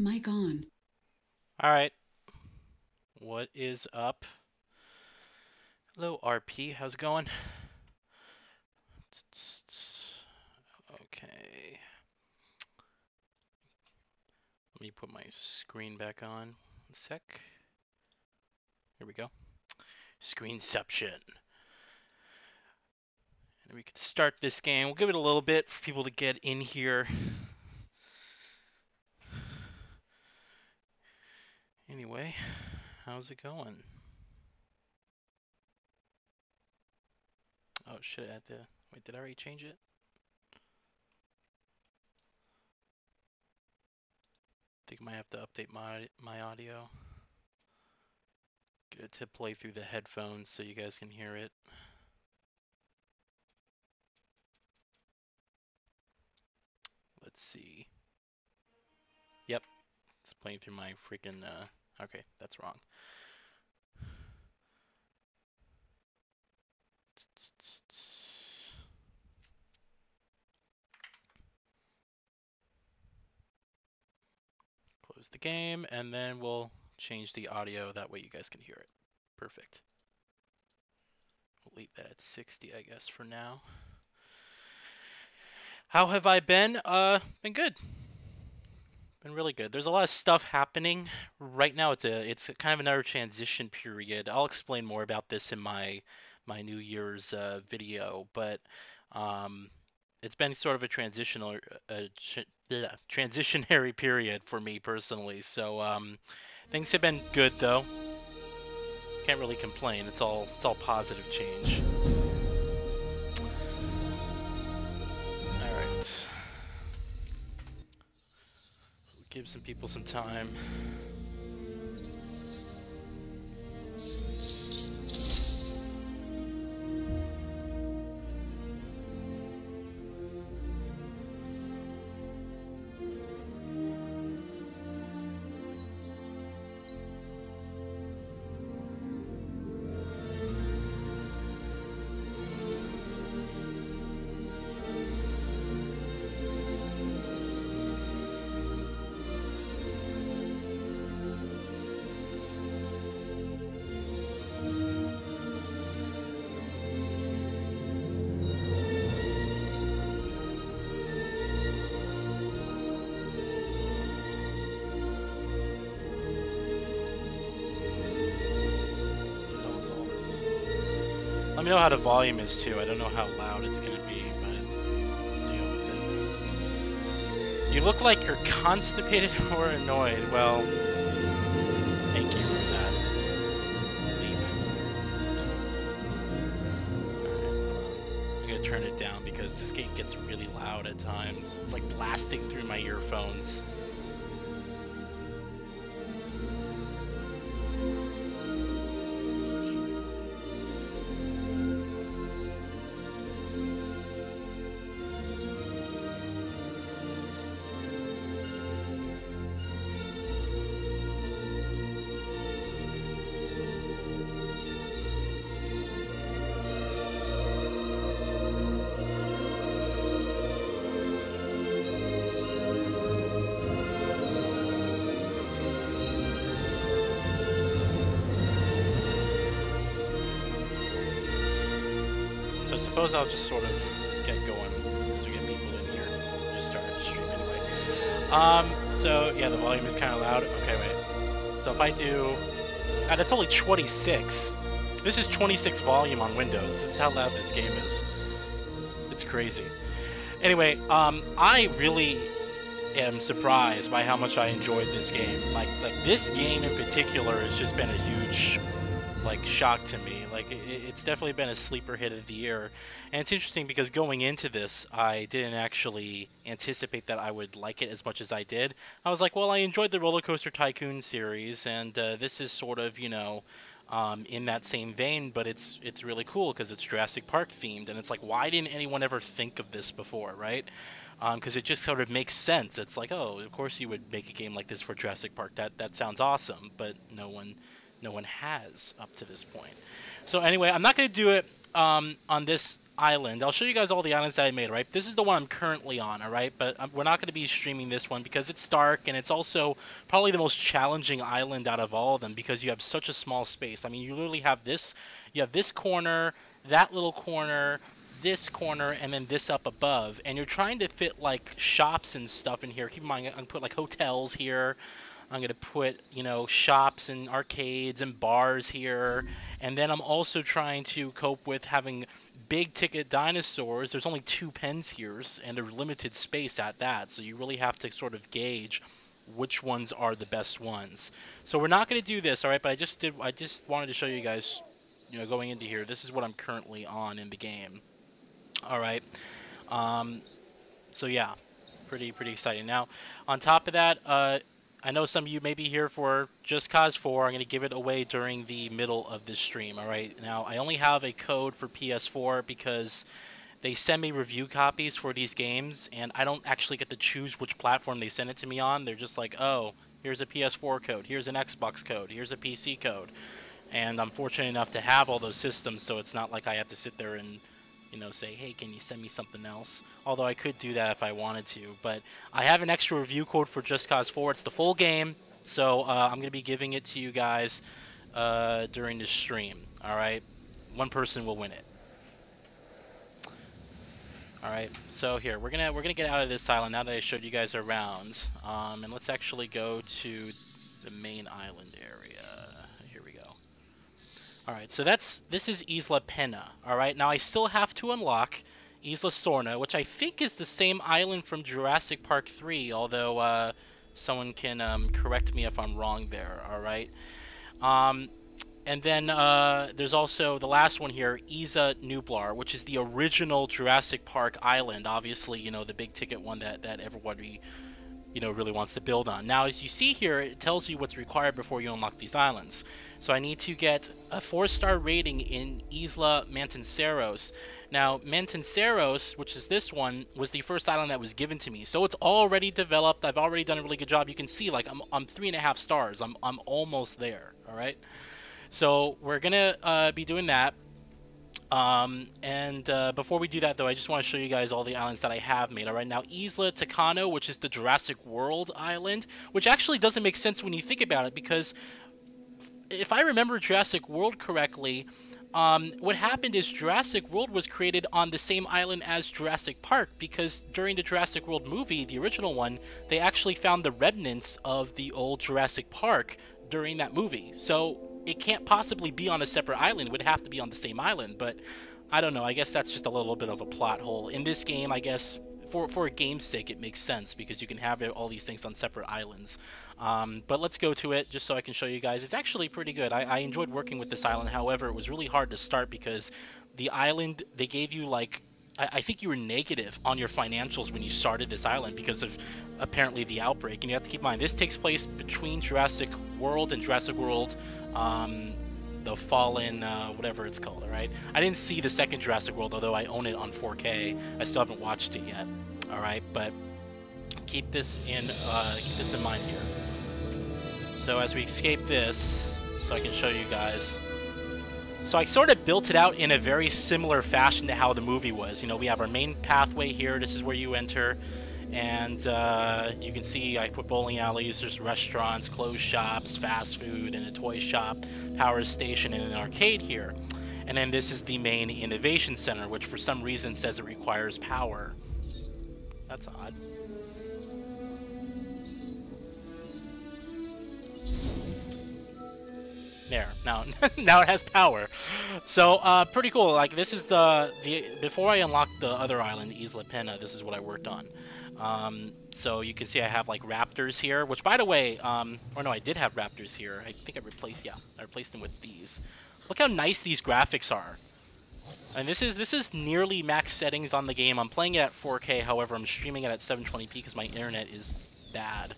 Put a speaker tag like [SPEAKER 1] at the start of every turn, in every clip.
[SPEAKER 1] Mic on.
[SPEAKER 2] All right. What is up? Hello, RP. How's it going? Okay. Let me put my screen back on. A sec. Here we go. Screenception. And we can start this game. We'll give it a little bit for people to get in here. Anyway, how's it going? Oh, shit, I had to... Wait, did I already change it? I think I might have to update my audio. Get it to play through the headphones so you guys can hear it. Let's see. Yep, it's playing through my freaking, okay, that's wrong. Close the game, and then we'll change the audio. That way you guys can hear it. Perfect. We'll leave that at 60, I guess, for now. How have I been? Been good. Been really good. There's a lot of stuff happening right now. It's kind of another transition period. I'll explain more about this in my New Year's video, but it's been sort of a transitionary period for me personally. So things have been good though. Can't really complain. It's all positive change. All right. Give some people some time. Let me know how the volume is too. I don't know how loud it's gonna be, but deal with it. You look like you're constipated or annoyed. Well, thank you for that. Leave. Alright, I'm gonna turn it down because this game gets really loud at times. It's like blasting through my earphones. Suppose I'll just sort of get going as we get people in here. Just start the stream anyway. So yeah, the volume is kind of loud. Okay, wait. So if I do, that's only 26. This is 26 volume on Windows. This is how loud this game is. It's crazy. Anyway, I really am surprised by how much I enjoyed this game. Like this game in particular has just been a huge shock to me. It's definitely been a sleeper hit of the year, and it's interesting because going into this I didn't actually anticipate that I would like it as much as I did. I was like, well, I enjoyed the Roller Coaster Tycoon series, and this is sort of, you know, in that same vein, but it's really cool because it's Jurassic Park themed, and it's like, why didn't anyone ever think of this before, right? Because it just sort of makes sense. It's like, oh, of course you would make a game like this for Jurassic Park. That sounds awesome, but no one has up to this point. So anyway, I'm not going to do it on this island. I'll show you guys all the islands that I made, right? This is the one I'm currently on, all right? But we're not going to be streaming this one because it's dark, and it's also probably the most challenging island out of all of them because you have such a small space. I mean, you literally have this, you have this corner, that little corner, this corner, and then this up above, and you're trying to fit like shops and stuff in here. Keep in mind, I'm gonna put like hotels here. I'm gonna put, you know, shops and arcades and bars here, and then I'm also trying to cope with having big ticket dinosaurs. There's only 2 pens here, and they're limited space at that, so you really have to sort of gauge which ones are the best ones. So we're not gonna do this, all right? But I just wanted to show you guys, you know, going into here. This is what I'm currently on in the game. All right. Um, so yeah, pretty exciting. Now, on top of that, I know some of you may be here for Just Cause 4. I'm going to give it away during the middle of this stream, all right? Now, I only have a code for PS4 because they send me review copies for these games, and I don't actually get to choose which platform they send it to me on. They're just like, oh, here's a PS4 code, here's an Xbox code, here's a PC code. And I'm fortunate enough to have all those systems, so it's not like I have to sit there and, you know, say, hey, can you send me something else? Although I could do that if I wanted to. But I have an extra review code for Just Cause 4. It's the full game, so I'm going to be giving it to you guys during the stream. All right, one person will win it. All right, so here we're gonna get out of this island now that I showed you guys around, and let's actually go to the main island area. Here we go. Alright, so this is Isla Pena. Alright, now I still have to unlock Isla Sorna, which I think is the same island from Jurassic Park 3, although someone can correct me if I'm wrong there, alright? And then there's also the last one here, Isa Nublar, which is the original Jurassic Park island, obviously, you know, the big ticket one that everybody, you know, really wants to build on. Now, as you see here, it tells you what's required before you unlock these islands. So I need to get a 4-star rating in Isla Mantenceros. Now, Mantenceros, which is this one, was the first island that was given to me. So it's already developed. I've already done a really good job. You can see, like, I'm 3.5 stars. I'm almost there, all right? So we're going to be doing that. Before we do that, though, I just want to show you guys all the islands that I have made. All right, now Isla Tacano, which is the Jurassic World island, which actually doesn't make sense when you think about it, because if I remember Jurassic World correctly, what happened is Jurassic World was created on the same island as Jurassic Park, because during the Jurassic World movie, the original one, they actually found the remnants of the old Jurassic Park during that movie. So it can't possibly be on a separate island. It would have to be on the same island, but I don't know. I guess that's just a little bit of a plot hole. In this game, I guess, for a game's sake, it makes sense because you can have all these things on separate islands. But let's go to it just so I can show you guys. It's actually pretty good. I enjoyed working with this island. However, it was really hard to start because the island, they gave you like, I think you were negative on your financials when you started this island because of apparently the outbreak. And you have to keep in mind, this takes place between Jurassic World and Jurassic World, the Fallen, whatever it's called, all right? I didn't see the second Jurassic World, although I own it on 4K. I still haven't watched it yet, all right? But keep this in mind here. So as we escape this, so I can show you guys. So I sort of built it out in a very similar fashion to how the movie was. You know, we have our main pathway here. This is where you enter. And you can see I put bowling alleys, there's restaurants, clothes shops, fast food, and a toy shop, power station, and an arcade here. And then this is the main innovation center, which for some reason says it requires power. That's odd. There, now it has power. So pretty cool. Like, this is the before I unlocked the other island, Isla Pena, this is what I worked on. So you can see I have like raptors here, which by the way, or no, I did have raptors here. I think I replaced them with these. Look how nice these graphics are. And this is nearly max settings on the game. I'm playing it at 4K, however, I'm streaming it at 720p because my internet is bad.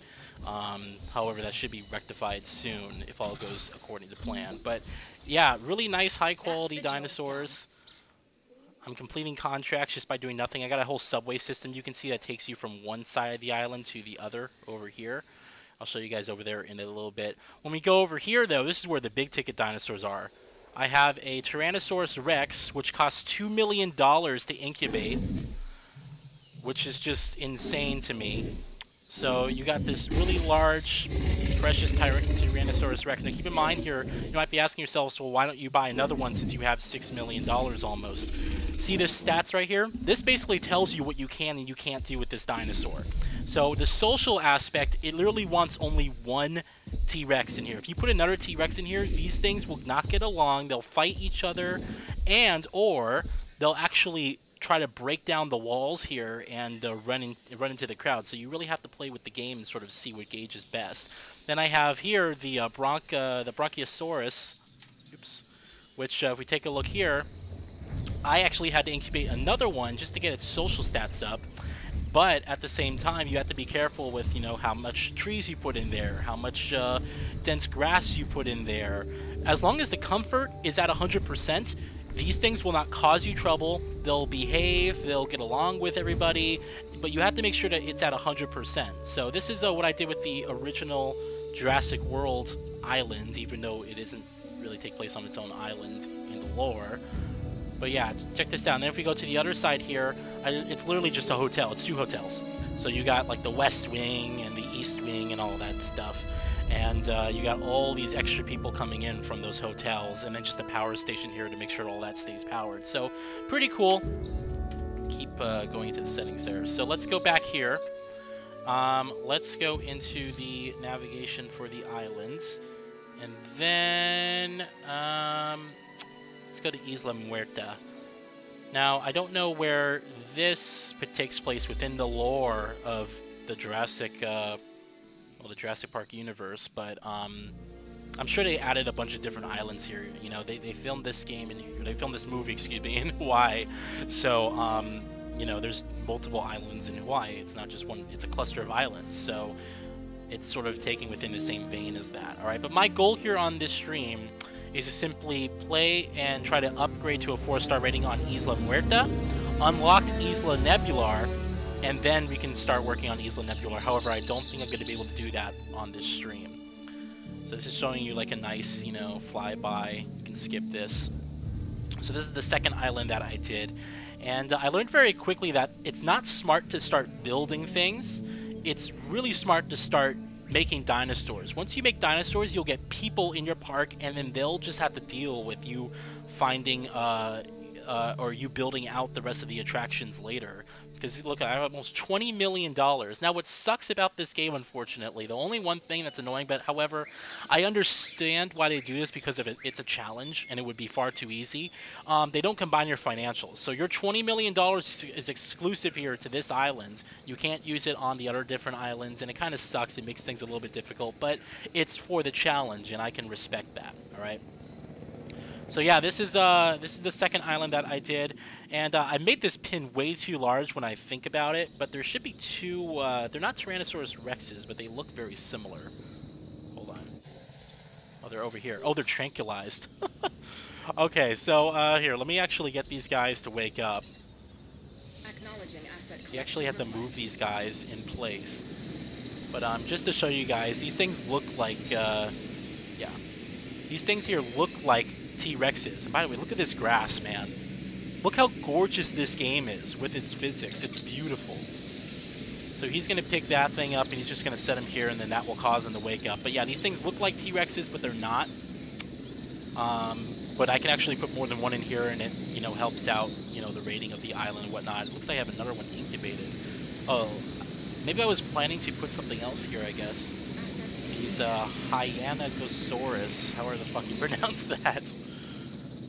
[SPEAKER 2] However, that should be rectified soon if all goes according to plan. But yeah, really nice high quality dinosaurs. I'm completing contracts just by doing nothing. I got a whole subway system you can see that takes you from one side of the island to the other over here. I'll show you guys over there in a little bit. When we go over here, though, this is where the big ticket dinosaurs are. I have a Tyrannosaurus Rex, which costs $2 million to incubate, which is just insane to me. So you got this really large, precious Tyrannosaurus Rex. Now keep in mind here, you might be asking yourselves, well, why don't you buy another one since you have $6 million almost? See this stats right here? This basically tells you what you can and you can't do with this dinosaur. So the social aspect, it literally wants only one T-Rex in here. If you put another T-Rex in here, these things will not get along. They'll fight each other, and or they'll actually try to break down the walls here and run into the crowd. So you really have to play with the game and sort of see what gauge is best. Then I have here the Brachiosaurus, oops, which if we take a look here, I actually had to incubate another one just to get its social stats up. But at the same time, you have to be careful with, you know, how much trees you put in there, how much dense grass you put in there. As long as the comfort is at 100%, these things will not cause you trouble. They'll behave, they'll get along with everybody, but you have to make sure that it's at 100%. So this is what I did with the original Jurassic World island, even though it doesn't really take place on its own island in the lore. But yeah, check this out. And then if we go to the other side here, it's literally just a hotel. It's 2 hotels. So you got like the West Wing and the East Wing and all that stuff. And you got all these extra people coming in from those hotels, and then just a power station here to make sure all that stays powered. So pretty cool. Keep going into the settings there. So let's go back here. Let's go into the navigation for the islands, and then let's go to Isla Muerta. Now I don't know where this takes place within the lore of the Jurassic. The Jurassic Park universe, but I'm sure they added a bunch of different islands here. You know, they filmed this game and they filmed this movie, excuse me, in Hawaii. So you know, there's multiple islands in Hawaii. It's not just one; it's a cluster of islands. So it's sort of taken within the same vein as that. All right, but my goal here on this stream is to simply play and try to upgrade to a 4-star rating on Isla Muerta, unlocked Isla Nebular, and then we can start working on Isla Nebular. However, I don't think I'm going to be able to do that on this stream. So this is showing you like a nice, you know, flyby. You can skip this. So this is the second island that I did. And I learned very quickly that it's not smart to start building things. It's really smart to start making dinosaurs. Once you make dinosaurs, you'll get people in your park, and then they'll just have to deal with you finding or you building out the rest of the attractions later. Because look, I have almost $20 million. Now what sucks about this game, unfortunately, the only one thing that's annoying, but however, I understand why they do this, because of it's a challenge and it would be far too easy. They don't combine your financials. So your $20 million is exclusive here to this island. You can't use it on the other different islands, and it kind of sucks. It makes things a little bit difficult, but it's for the challenge, and I can respect that, all right? So yeah, this is the second island that I did, and I made this pin way too large when I think about it, but there should be 2, they're not Tyrannosaurus Rexes, but they look very similar. Hold on. Oh, they're over here. Oh, they're tranquilized. Okay, so here, let me actually get these guys to wake up. You actually have to move these guys in place. But just to show you guys, these things look like, yeah. These things here look like T-Rexes. And by the way, look at this grass, man. Look how gorgeous this game is with its physics. It's beautiful. So he's going to pick that thing up, and he's just going to set him here, and then that will cause him to wake up. But yeah, these things look like T-Rexes, but they're not. But I can actually put more than one in here, and it, you know, helps out, you know, the rating of the island and whatnot. It looks like I have another one incubated. Oh, maybe I was planning to put something else here, I guess. These Hyanagosaurus, however the fuck you pronounce that.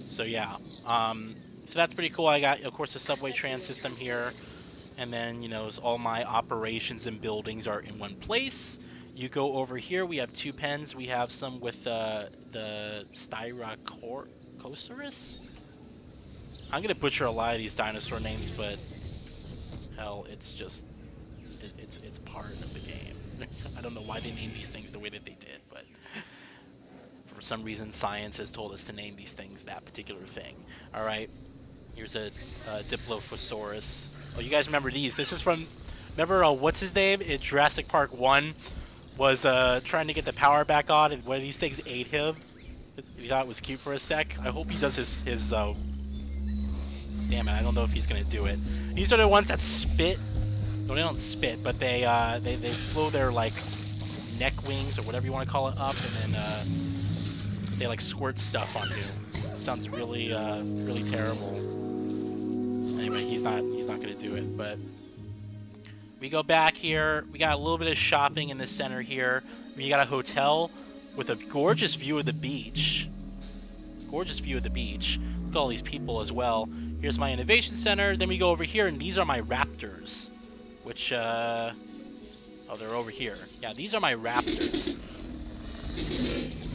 [SPEAKER 2] So yeah, so that's pretty cool. I got, of course, the subway tram system here, and then, you know, all my operations and buildings are in one place. You go over here, we have 2 pens. We have some with the Styracosaurus. I'm gonna butcher a lot of these dinosaur names, but hell, it's just it's part of the game. I don't know why they named these things the way that they did, but for some reason science has told us to name these things that particular thing. All right, here's a Dilophosaurus. Oh, you guys remember these? This is from, remember what's his name in Jurassic Park 1 was trying to get the power back on, and one of these things ate him. He thought it was cute for a sec. I hope he does his damn it, I don't know if he's gonna do it. These are the ones that spit. No, they don't spit, but they blow their like neck wings or whatever you want to call it up, and then they like squirt stuff on you. It sounds really really terrible. Anyway, he's not gonna do it, but we go back here. We got a little bit of shopping in the center here. We got a hotel with a gorgeous view of the beach. Gorgeous view of the beach. Look at all these people as well. Here's my innovation center. Then we go over here, and these are my raptors. Which, oh, they're over here. Yeah, these are my raptors.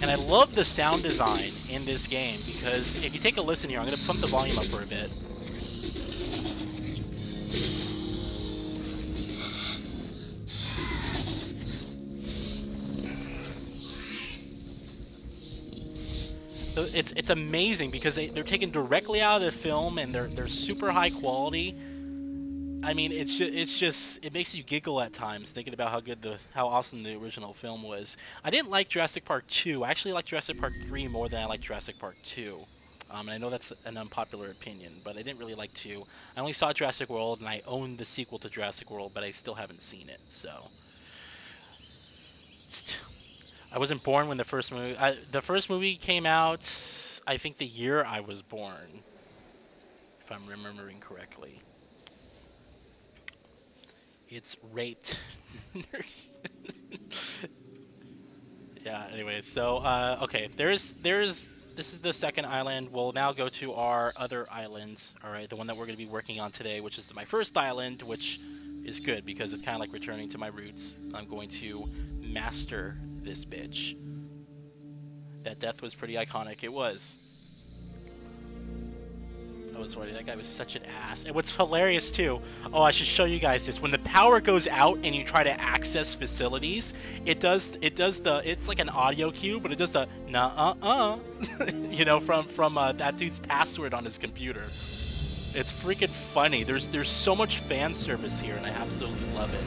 [SPEAKER 2] And I love the sound design in this game, because if you take a listen here, I'm going to pump the volume up for a bit. It's amazing because they're taken directly out of the film, and they're super high quality. I mean, it makes you giggle at times thinking about how awesome the original film was. I didn't like Jurassic Park 2. I actually liked Jurassic Park 3 more than I liked Jurassic Park 2. And I know that's an unpopular opinion, but I didn't really like 2. I only saw Jurassic World, and I own the sequel to Jurassic World, but I still haven't seen it. So I wasn't born when the first movie came out. I think the year I was born, if I'm remembering correctly. It's raped. Yeah, anyway, so okay, this is the second island. We'll now go to our other island, alright, the one that we're going to be working on today, which is my first island, which is good because it's kind of like returning to my roots. I'm going to master this bitch. That death was pretty iconic. It was. I was worried. That guy was such an ass. And what's hilarious too, oh, I should show you guys this. When the power goes out and you try to access facilities, it's like an audio cue, but it does the you know, from that dude's password on his computer. It's freaking funny. There's so much fan service here, and I absolutely love it.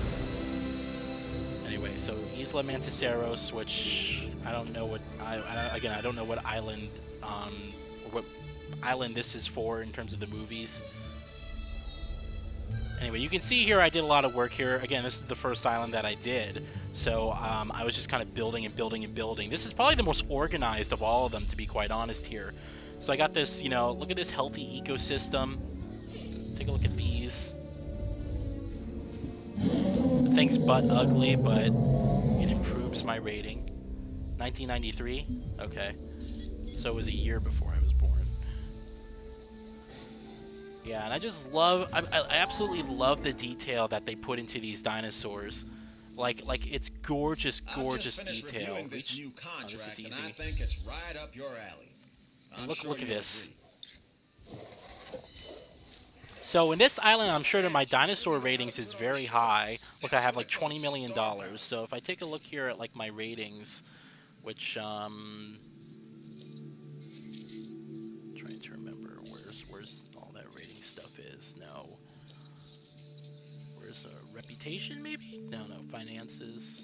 [SPEAKER 2] Anyway, so Isla Manticeros, which I don't know what I don't know what island or what island this is for in terms of the movies. Anyway, you can see here I did a lot of work here. Again, this is the first island that I did, so I was just kind of building and building and building. This is probably the most organized of all of them, to be quite honest here. So I got this, you know, look at this healthy ecosystem. Take a look at these. The thing's butt ugly, but it improves my rating. 1993? Okay. So it was a year before I was born. Yeah, and I just love, I absolutely love the detail that they put into these dinosaurs. Like it's gorgeous, gorgeous detail.
[SPEAKER 1] This new contract,
[SPEAKER 2] this is easy.
[SPEAKER 1] and I think it's right up your alley.
[SPEAKER 2] Look at this. So in this island, I'm sure that my dinosaur ratings is very high. Look, I have like $20 million. So if I take a look here at like my ratings, which trying to remember where's all that rating stuff is. No. Where's reputation maybe? No, finances.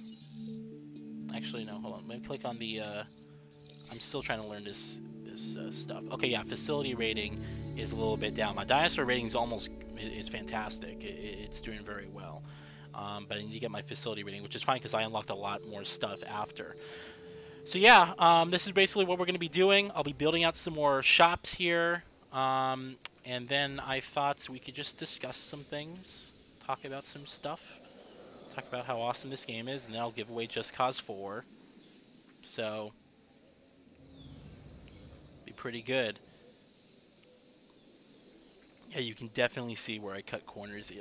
[SPEAKER 2] Actually, no. Hold on. Let me click on the. I'm still trying to learn this stuff. Okay, yeah, facility rating is a little bit down. My dinosaur rating is fantastic. It's doing very well. But I need to get my facility rating, which is fine because I unlocked a lot more stuff after. So yeah, this is basically what we're going to be doing. I'll be building out some more shops here. And then I thought we could just discuss some things, talk about some stuff, talk about how awesome this game is, and then I'll give away Just Cause 4. So be pretty good. Yeah, you can definitely see where I cut corners.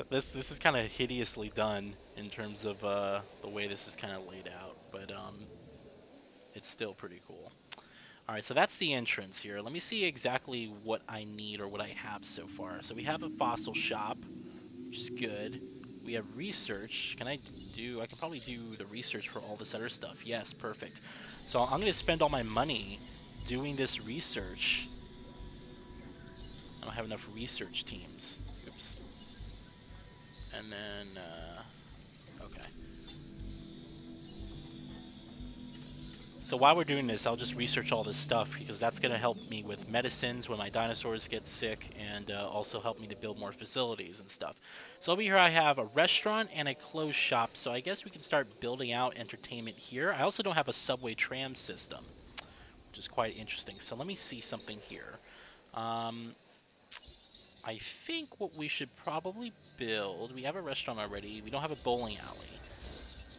[SPEAKER 2] This is kind of hideously done in terms of the way this is kind of laid out, but it's still pretty cool. All right, so that's the entrance here. Let me see exactly what I need or what I have so far. So we have a fossil shop, which is good. We have research. I can probably do the research for all this other stuff. Yes, perfect. So I'm going to spend all my money doing this research. I don't have enough research teams. Oops. And then, okay. So while we're doing this, I'll just research all this stuff because that's going to help me with medicines when my dinosaurs get sick, and also help me to build more facilities and stuff. So over here I have a restaurant and a clothes shop, so I guess we can start building out entertainment here. I also don't have a subway tram system, which is quite interesting. So let me see something here. I think what we should probably build, we have a restaurant already, we don't have a bowling alley.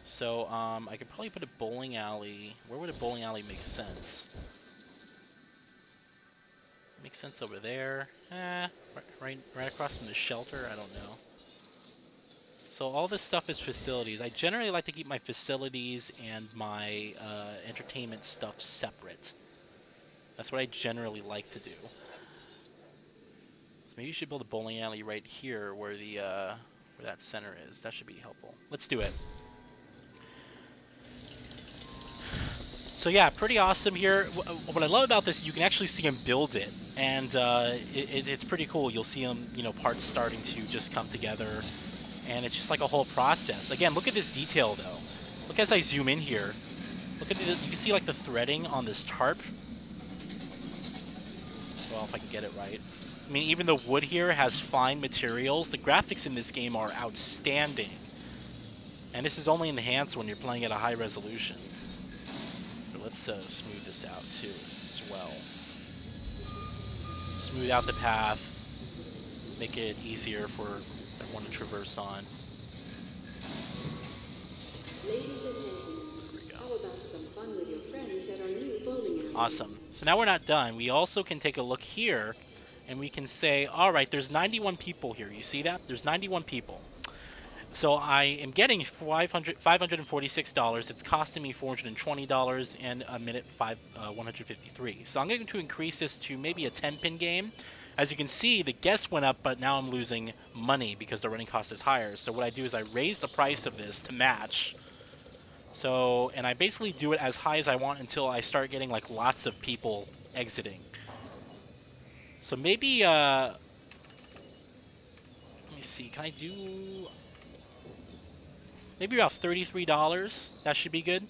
[SPEAKER 2] So, I could probably put a bowling alley. Where would a bowling alley make sense? Makes sense over there. Right across from the shelter? I don't know. So all this stuff is facilities. I generally like to keep my facilities and my entertainment stuff separate. That's what I generally like to do. So maybe you should build a bowling alley right here where the where that center is. That should be helpful. Let's do it. So yeah, pretty awesome here. What I love about this, you can actually see him build it, and it's pretty cool. You'll see him, you know, parts starting to just come together, and it's just like a whole process. Again, look at this detail though. Look as I zoom in here. Look at you can see like the threading on this tarp. Well, if I can get it right. I mean, even the wood here has fine materials. The graphics in this game are outstanding, and this is only enhanced when you're playing at a high resolution. Let's smooth this out too, as well. Smooth out the path, make it easier for everyone to traverse on.
[SPEAKER 3] Ladies and gentlemen, how about some fun with your friends at our new bowling alley?
[SPEAKER 2] Awesome. So now we're not done. We also can take a look here, and we can say, all right, there's 91 people here. You see that? There's 91 people. So I am getting $546. It's costing me $420, and a minute 153. So I'm going to increase this to maybe a 10-pin game. As you can see, the guests went up, but now I'm losing money because the running cost is higher. So what I do is I raise the price of this to match. So, and I basically do it as high as I want until I start getting like lots of people exiting. So maybe, let me see, can I do... maybe about $33. That should be good.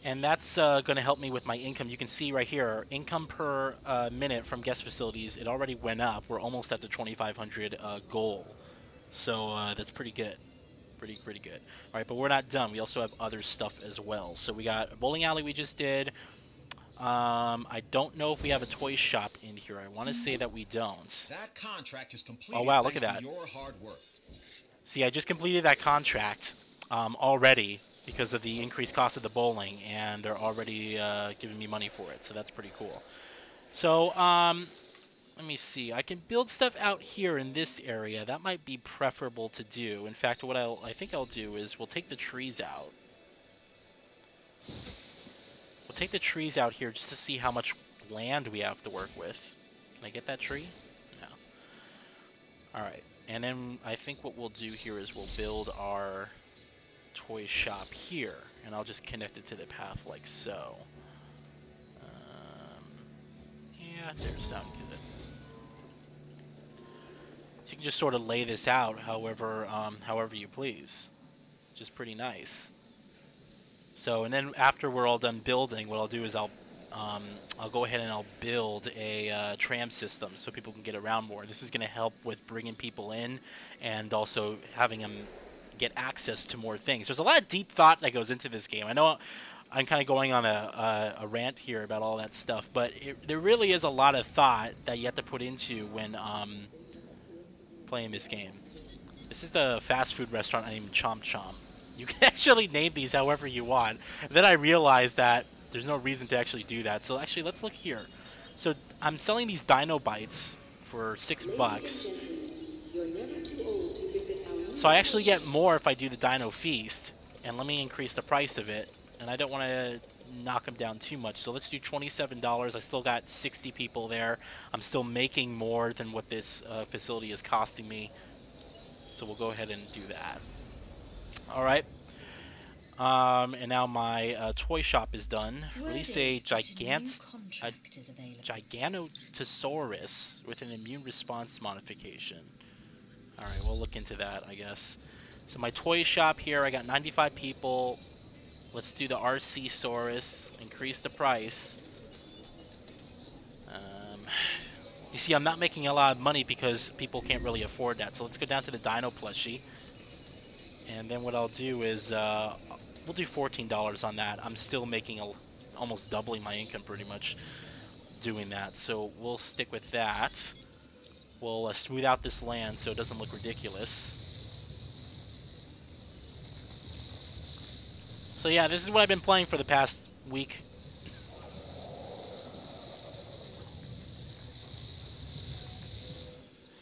[SPEAKER 2] And that's going to help me with my income. You can see right here, income per minute from guest facilities, it already went up. We're almost at the 2,500 goal. So that's pretty good. Pretty good. All right, but we're not done. We also have other stuff as well. So we got a bowling alley we just did. I don't know if we have a toy shop in here. I want to say that we don't.
[SPEAKER 1] That contract is completed.
[SPEAKER 2] Oh wow, look at that.
[SPEAKER 1] Your hard work.
[SPEAKER 2] See, I just completed that contract already because of the increased cost of the bowling, and they're already giving me money for it, so that's pretty cool. So, let me see. I can build stuff out here in this area. That might be preferable to do. In fact, what I think I'll do is we'll take the trees out. We'll take the trees out here just to see how much land we have to work with. Can I get that tree? No. Alright. And then I think what we'll do here is we'll build our toy shop here, and I'll just connect it to the path like so. Yeah, there's sound good. So you can just sort of lay this out however you please, which is pretty nice. So, and then after we're all done building, what I'll do is I'll go ahead and I'll build a tram system so people can get around more. This is going to help with bringing people in and also having them get access to more things. There's a lot of deep thought that goes into this game. I know I'm kind of going on a rant here about all that stuff, but there really is a lot of thought that you have to put into when playing this game. This is the fast food restaurant named Chomp Chomp. You can actually name these however you want. And then I realized that there's no reason to actually do that. So actually, let's look here. So I'm selling these Dino Bites for $6. So I actually get more if I do the Dino Feast. And let me increase the price of it. And I don't want to knock them down too much. So let's do $27. I still got 60 people there. I'm still making more than what this facility is costing me. So we'll go ahead and do that. Alright. And now my toy shop is done. Release a Giganotosaurus with an immune response modification. Alright, we'll look into that, I guess. So my toy shop here, I got 95 people. Let's do the RC Saurus. Increase the price. You see, I'm not making a lot of money because people can't really afford that. So let's go down to the Dino plushie. And then what I'll do is, we'll do $14 on that. I'm still making almost doubling my income pretty much doing that. So we'll stick with that. We'll smooth out this land so it doesn't look ridiculous. So yeah, this is what I've been playing for the past week.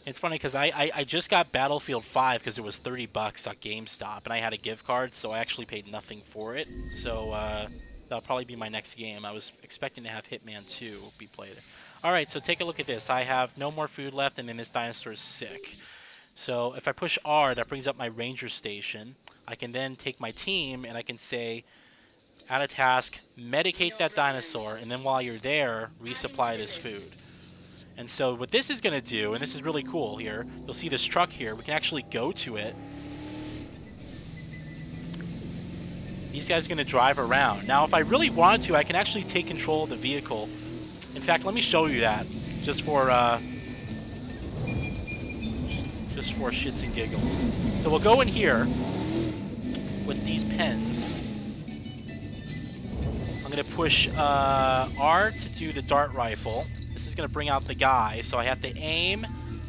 [SPEAKER 2] It's funny because I just got Battlefield 5 because it was 30 bucks on GameStop and I had a gift card, so I actually paid nothing for it. So that'll probably be my next game. I was expecting to have Hitman 2 be played. Alright, so take a look at this. I have no more food left and then this dinosaur is sick. So if I push R, that brings up my ranger station. I can then take my team and I can say, add a task, medicate that dinosaur, and then while you're there, resupply this food. And so what this is going to do, and this is really cool here, you'll see this truck here, we can actually go to it. These guys are going to drive around. Now if I really wanted to, I can actually take control of the vehicle. In fact, let me show you that, just for shits and giggles. So we'll go in here with these pens. I'm going to push R to do the dart rifle. This is going to bring out the guy, so I have to aim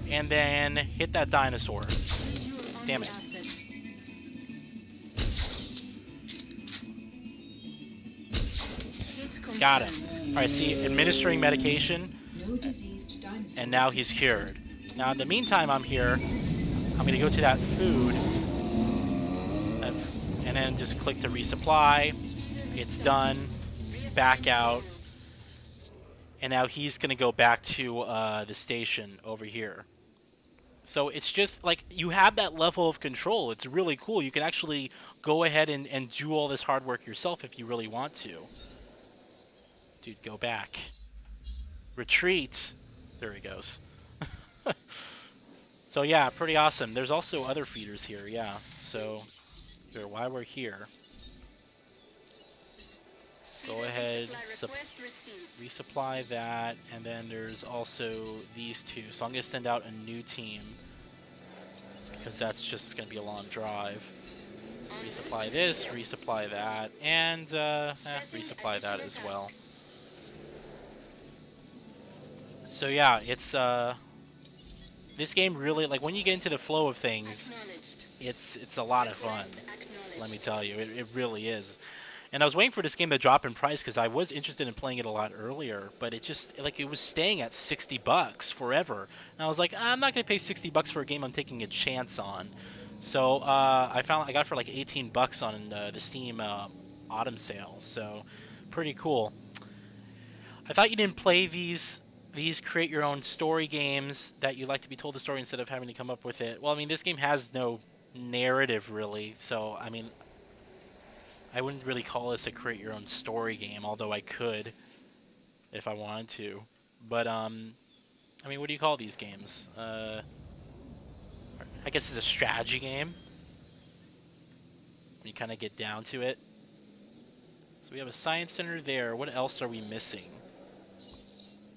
[SPEAKER 2] and then hit that dinosaur. Damn it. Got him. Alright, see, administering medication, and now he's cured. Now, in the meantime, I'm here. I'm going to go to that food, and then just click to resupply. It's done. Back out. And now he's going to go back to the station over here. So it's just like you have that level of control. It's really cool. You can actually go ahead and do all this hard work yourself if you really want to. Dude, go back. Retreat. There he goes. So yeah, pretty awesome. There's also other feeders here, yeah. So here, while we're here, go ahead, resupply that, and then there's also these two. So I'm going to send out a new team, because that's just going to be a long drive. Resupply this, resupply that, and resupply that as well. So yeah, it's this game really, like, when you get into the flow of things, it's a lot of fun. Let me tell you, it really is. And I was waiting for this game to drop in price because I was interested in playing it a lot earlier, but it just, like, it was staying at 60 bucks forever. And I was like, I'm not going to pay 60 bucks for a game I'm taking a chance on. So I got it for like 18 bucks on the Steam autumn sale. So pretty cool. I thought you didn't play these create your own story games that you like to be told the story instead of having to come up with it. Well, I mean, this game has no narrative really, so I mean, I wouldn't really call this a create your own story game, although I could if I wanted to. But I mean, what do you call these games? I guess it's a strategy game when you kind of get down to it. So we have a science center there. What else are we missing?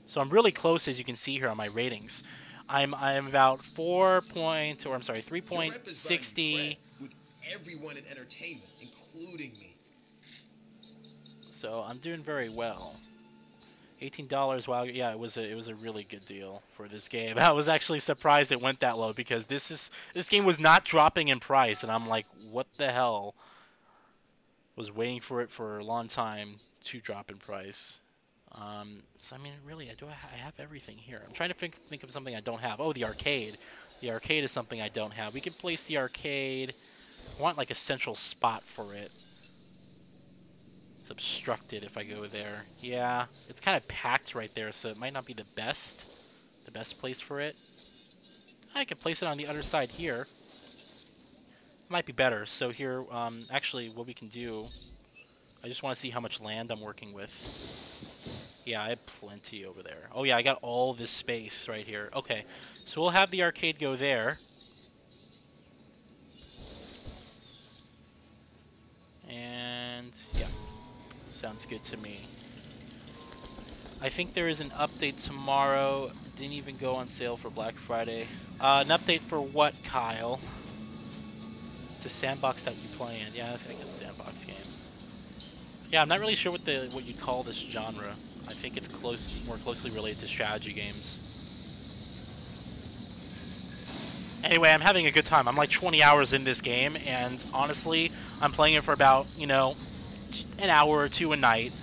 [SPEAKER 2] So I'm really close, as you can see here on my ratings. I'm about 3.60.
[SPEAKER 1] With everyone in entertainment, including me.
[SPEAKER 2] So I'm doing very well. $18. Wow, yeah, it was a really good deal for this game. I was actually surprised it went that low because this game was not dropping in price, and I'm like, what the hell? Was waiting for it for a long time to drop in price. So I mean, really, I have everything here. I'm trying to think of something I don't have. Oh, the arcade. The arcade is something I don't have. We can place the arcade. I want like a central spot for it. It's obstructed if I go there. Yeah, it's kind of packed right there, so it might not be the best place for it. I could place it on the other side here. Might be better. So here, actually, what we can do, I just want to see how much land I'm working with. Yeah, I have plenty over there. Oh yeah, I got all this space right here. Okay, so we'll have the arcade go there. And yeah, Sounds good to me. I think there is an update tomorrow. Didn't even go on sale for Black Friday. An update for what, Kyle? It's a sandbox that you play in. Yeah, that's like a sandbox game. Yeah, I'm not really sure what you'd call this genre. I think it's more closely related to strategy games. Anyway, I'm having a good time. I'm like 20 hours in this game, and honestly, I'm playing it for about, you know, an hour or two a night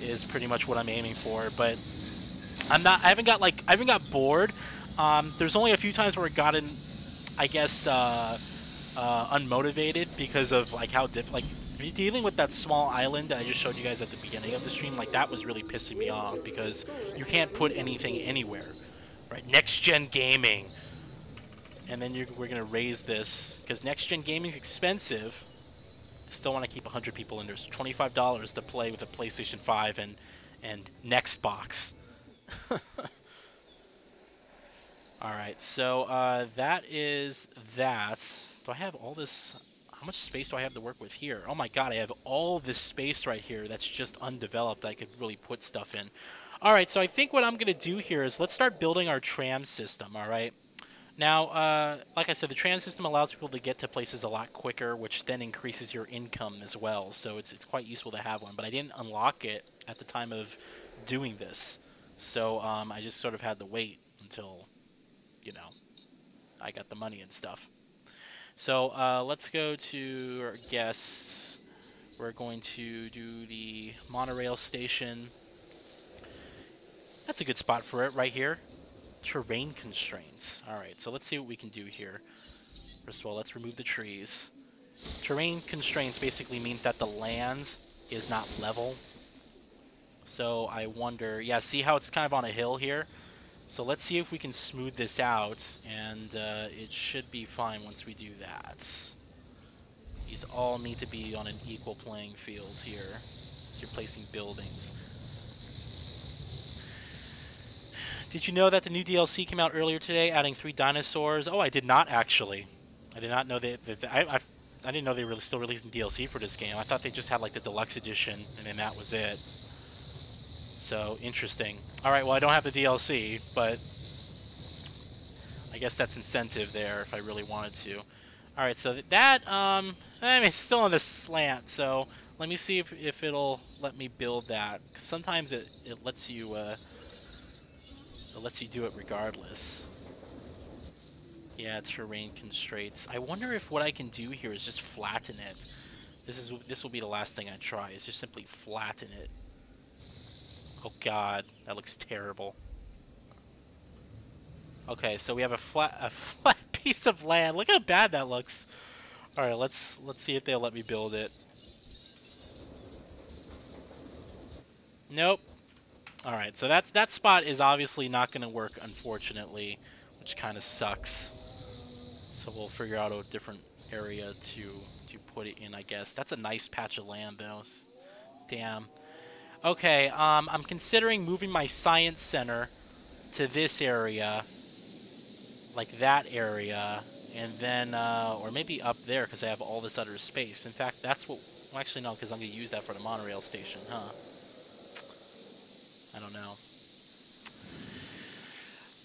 [SPEAKER 2] is pretty much what I'm aiming for. But I haven't got bored. There's only a few times where it got in, I guess, unmotivated because of like how dealing with that small island that I just showed you guys at the beginning of the stream. Like that was really pissing me off because you can't put anything anywhere, right? Next gen gaming. And then we're going to raise this, because next-gen gaming is expensive. I still want to keep 100 people in there. It's $25 to play with a PlayStation 5 and Nextbox. Alright, so that is that. Do I have all this? How much space do I have to work with here? Oh my god, I have all this space right here that's just undeveloped. I could really put stuff in. Alright, so I think what I'm going to do here is let's start building our tram system, alright? Now, like I said, the tram system allows people to get to places a lot quicker, which then increases your income as well. So it's quite useful to have one. But I didn't unlock it at the time of doing this, so I just sort of had to wait until, you know, I got the money and stuff. So let's go to our guests. We're going to do the monorail station. That's a good spot for it right here. Terrain constraints. Alright, so let's see what we can do here. First of all, let's remove the trees. Terrain constraints basically means that the land is not level. So I wonder, yeah, see how it's kind of on a hill here? So let's see if we can smooth this out, and it should be fine once we do that. These all need to be on an equal playing field here. So you're placing buildings. Did you know that the new DLC came out earlier today, adding 3 dinosaurs? Oh, I did not actually. I did not know that. I didn't know they were still releasing DLC for this game. I thought they just had like the deluxe edition, and then that was it. So interesting. All right, well I don't have the DLC, but I guess that's incentive there if I really wanted to. All right, so that I mean, it's still on the slant. So let me see if it'll let me build that. 'Cause sometimes it lets you. It lets you do it regardless. Yeah, terrain constraints. I wonder if what I can do here is just flatten it. This will be the last thing I try. Is just simply flatten it. Oh god, that looks terrible. Okay, so we have a flat piece of land. Look how bad that looks. All right, let's see if they'll let me build it. Nope. Alright, so that spot is obviously not going to work, unfortunately, which kind of sucks. So we'll figure out a different area to put it in, I guess. That's a nice patch of land, though. Damn. Okay, I'm considering moving my science center to this area, like that area, and then, or maybe up there, because I have all this other space. In fact, that's what, well, actually no, because I'm going to use that for the monorail station, huh? I don't know.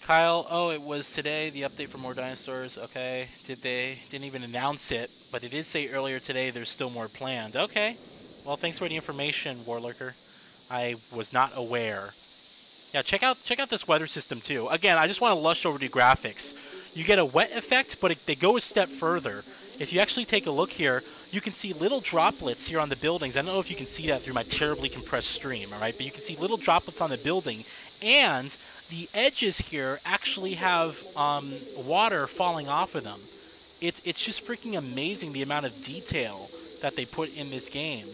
[SPEAKER 2] Kyle, oh, it was today, the update for more dinosaurs. Okay, didn't even announce it, but it did say earlier today there's still more planned. Okay, well, thanks for the information, Warlurker. I was not aware. Yeah, check out this weather system too. Again, I just want to lush over the graphics. You get a wet effect, but they go a step further. If you actually take a look here, you can see little droplets here on the buildings. I don't know if you can see that through my terribly compressed stream, alright? But you can see little droplets on the building, and the edges here actually have water falling off of them. It's just freaking amazing the amount of detail that they put in this game.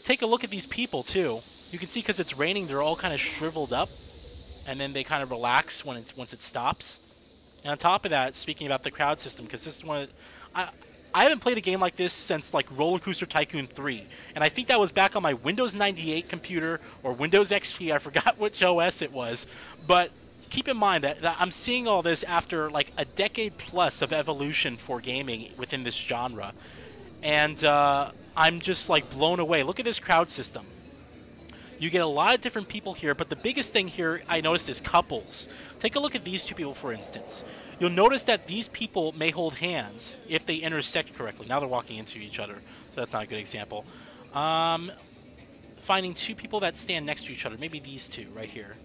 [SPEAKER 2] Take a look at these people, too. You can see because it's raining, they're all kind of shriveled up, and then they kind of relax once it stops. And on top of that, speaking about the crowd system, because this is one of I haven't played a game like this since like Roller Coaster Tycoon 3, and I think that was back on my Windows 98 computer or Windows XP. I forgot which OS it was, but keep in mind that I'm seeing all this after like a decade plus of evolution for gaming within this genre, and I'm just like blown away. Look at this crowd system. You get a lot of different people here, but the biggest thing here I noticed is couples. Take a look at these two people, for instance. You'll notice that these people may hold hands if they intersect correctly. Now they're walking into each other, so that's not a good example. Finding two people that stand next to each other, maybe these two right here.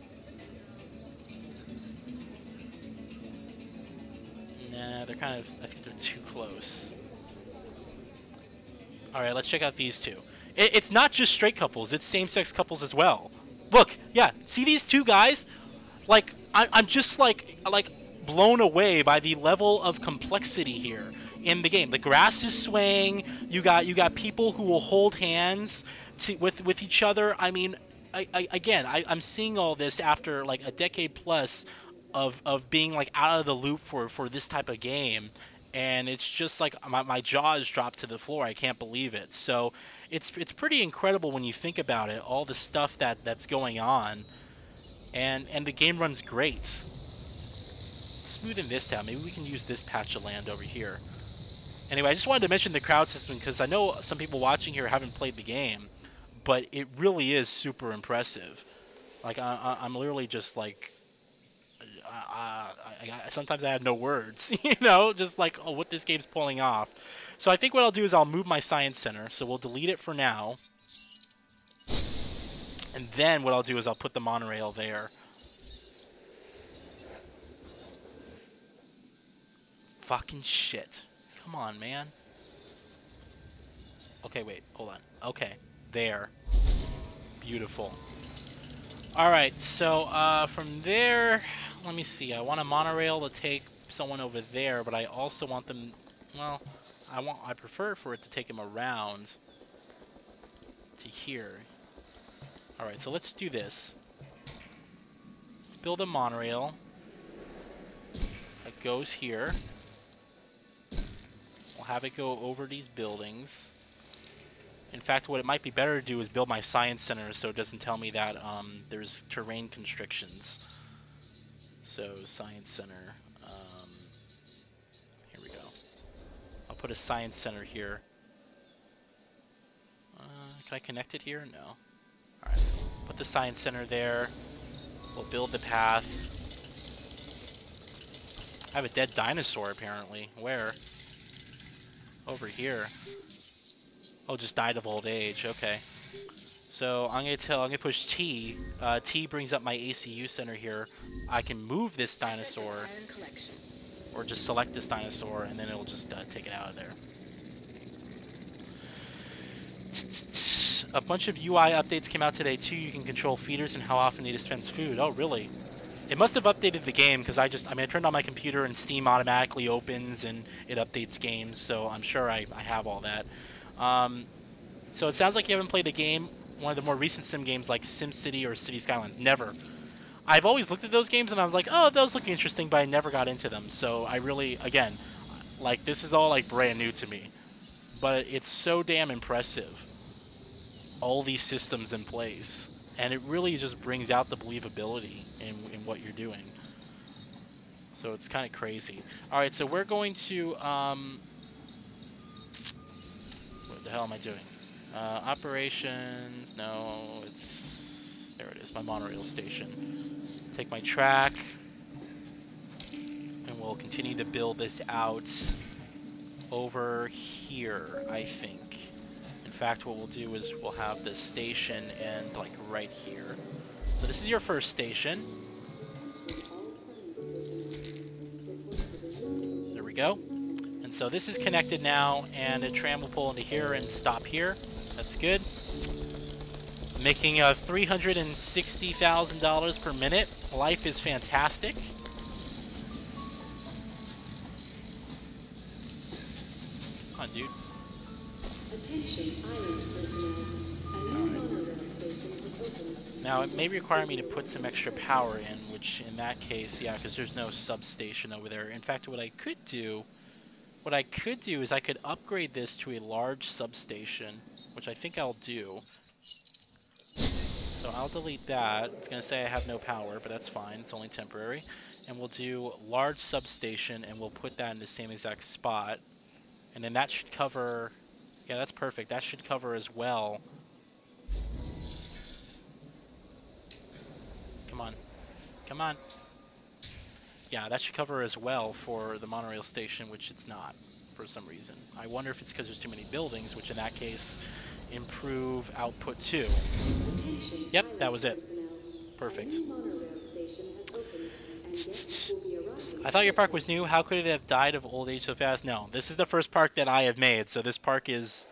[SPEAKER 2] Nah, they're kind of, I think they're too close. Alright, let's check out these two. It's not just straight couples, it's same-sex couples as well. Look, yeah, see these two guys? Like, I'm just like blown away by the level of complexity here in the game. The grass is swaying, you got people who will hold hands with each other. I mean, I'm seeing all this after like a decade plus of being like out of the loop for this type of game, and it's just like my jaws dropped to the floor. I can't believe it. So it's pretty incredible when you think about it, all the stuff that's going on, and the game runs great. Smoothing this out, maybe we can use this patch of land over here. Anyway, I just wanted to mention the crowd system because I know some people watching here haven't played the game, but it really is super impressive. Like I'm literally just like, sometimes I have no words, you know, just like, oh, what this game's pulling off. So I think what I'll do is I'll move my science center, so we'll delete it for now. And then what I'll do is I'll put the monorail there. Fucking shit. Come on, man. Okay, wait, hold on. Okay, there. Beautiful. Alright, so from there, let me see. I want a monorail to take someone over there, but I also want them, well, I prefer for it to take them around to here. Alright, so let's do this. Let's build a monorail that goes here. We'll have it go over these buildings. In fact, what it might be better to do is build my science center so it doesn't tell me that there's terrain constrictions. So, science center. Here we go. I'll put a science center here. Can I connect it here? No. Alright, so put the science center there. We'll build the path. I have a dead dinosaur, apparently. Where? Over here. Oh, just died of old age. Okay. So I'm gonna push T. T brings up my ACU center here. I can move this dinosaur, or just select this dinosaur, and then it'll just take it out of there. A bunch of UI updates came out today too. You can control feeders and how often they dispense food. Oh, really? It must have updated the game because I turned on my computer and Steam automatically opens and it updates games. So I'm sure I have all that. So it sounds like you haven't played a game, one of the more recent sim games like SimCity or City Skylines. Never. I've always looked at those games and I was like, oh, those look interesting, but I never got into them. So I really, again, like this is all like brand new to me. But it's so damn impressive. All these systems in place. And it really just brings out the believability in what you're doing. So it's kind of crazy. Alright, so we're going to, what the hell am I doing? Operations, no, it's, there it is, my monorail station. Take my track, and we'll continue to build this out over here, I think. In fact, what we'll do is we'll have this station and like right here. So this is your first station. There we go. And so this is connected now, and a tram will pull into here and stop here. That's good. Making $360,000 per minute. Life is fantastic. Come on, dude.
[SPEAKER 3] Attention, island personnel. A new monorail station is open.
[SPEAKER 2] Now, it may require me to put some extra power in, which in that case, yeah, because there's no substation over there. In fact, what I could do is I could upgrade this to a large substation, which I think I'll do. So I'll delete that. It's going to say I have no power, but that's fine. It's only temporary. And we'll do large substation, and we'll put that in the same exact spot. And then that should cover... Yeah, that's perfect. That should cover as well Come on. Come on. Yeah, that should cover as well for the monorail station, which it's not for some reason. I wonder if it's because there's too many buildings, which in that case improve output too. Yep, that was it. Perfect. I thought your park was new. How could it have died of old age so fast? No, this is the first park that I have made, so this park is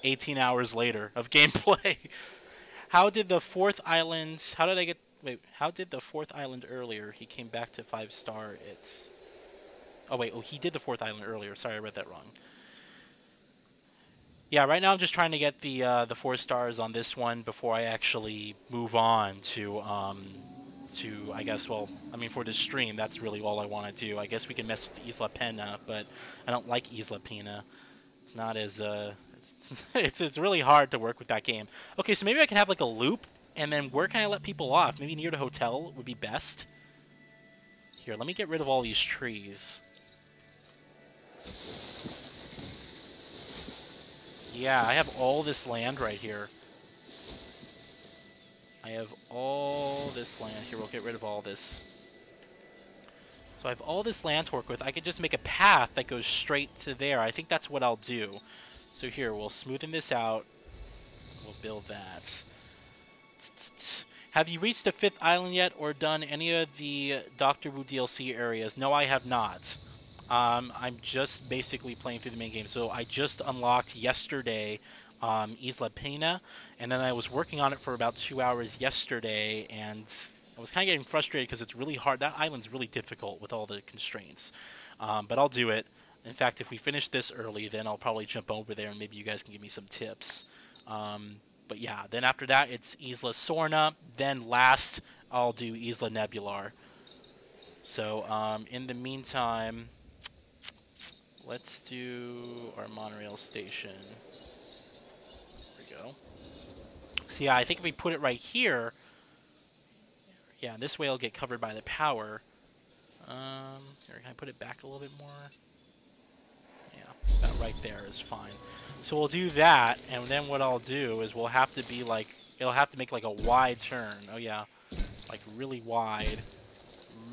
[SPEAKER 2] 18 hours later of gameplay. How did the fourth island... How did I get... Wait, how did the fourth island earlier? He came back to 5-star. It's... Oh, wait. Oh, he did the fourth island earlier. Sorry, I read that wrong. Yeah, right now I'm just trying to get the 4 stars on this one before I actually move on to I guess, well, I mean, for this stream, that's really all I want to do. I guess we can mess with Isla Pena, but I don't like Isla Pena. It's not as, it's really hard to work with that game. Okay, so maybe I can have, like, a loop, and then where can I let people off? Maybe near the hotel would be best. Here, let me get rid of all these trees. Yeah, I have all this land right here. I have all this land. Here, we'll get rid of all this. So I have all this land to work with. I could just make a path that goes straight to there. I think that's what I'll do. So here, we'll smoothen this out. We'll build that. Have you reached the 5th island yet or done any of the Doctor Who DLC areas? No, I have not. I'm just basically playing through the main game. So I just unlocked yesterday Isla Pena, and then I was working on it for about 2 hours yesterday, and I was kind of getting frustrated because it's really hard. That island's really difficult with all the constraints, but I'll do it. In fact, if we finish this early, then I'll probably jump over there and maybe you guys can give me some tips. But yeah, then after that it's Isla Sorna, then last I'll do Isla Nebular. So in the meantime, let's do our monorail station. There we go. So yeah, I think if we put it right here, yeah, this way it'll get covered by the power. Here, can I put it back a little bit more? Yeah, that right there is fine. So we'll do that, and then what I'll do is we'll have to be like, it'll have to make like a wide turn. Oh yeah, like really wide.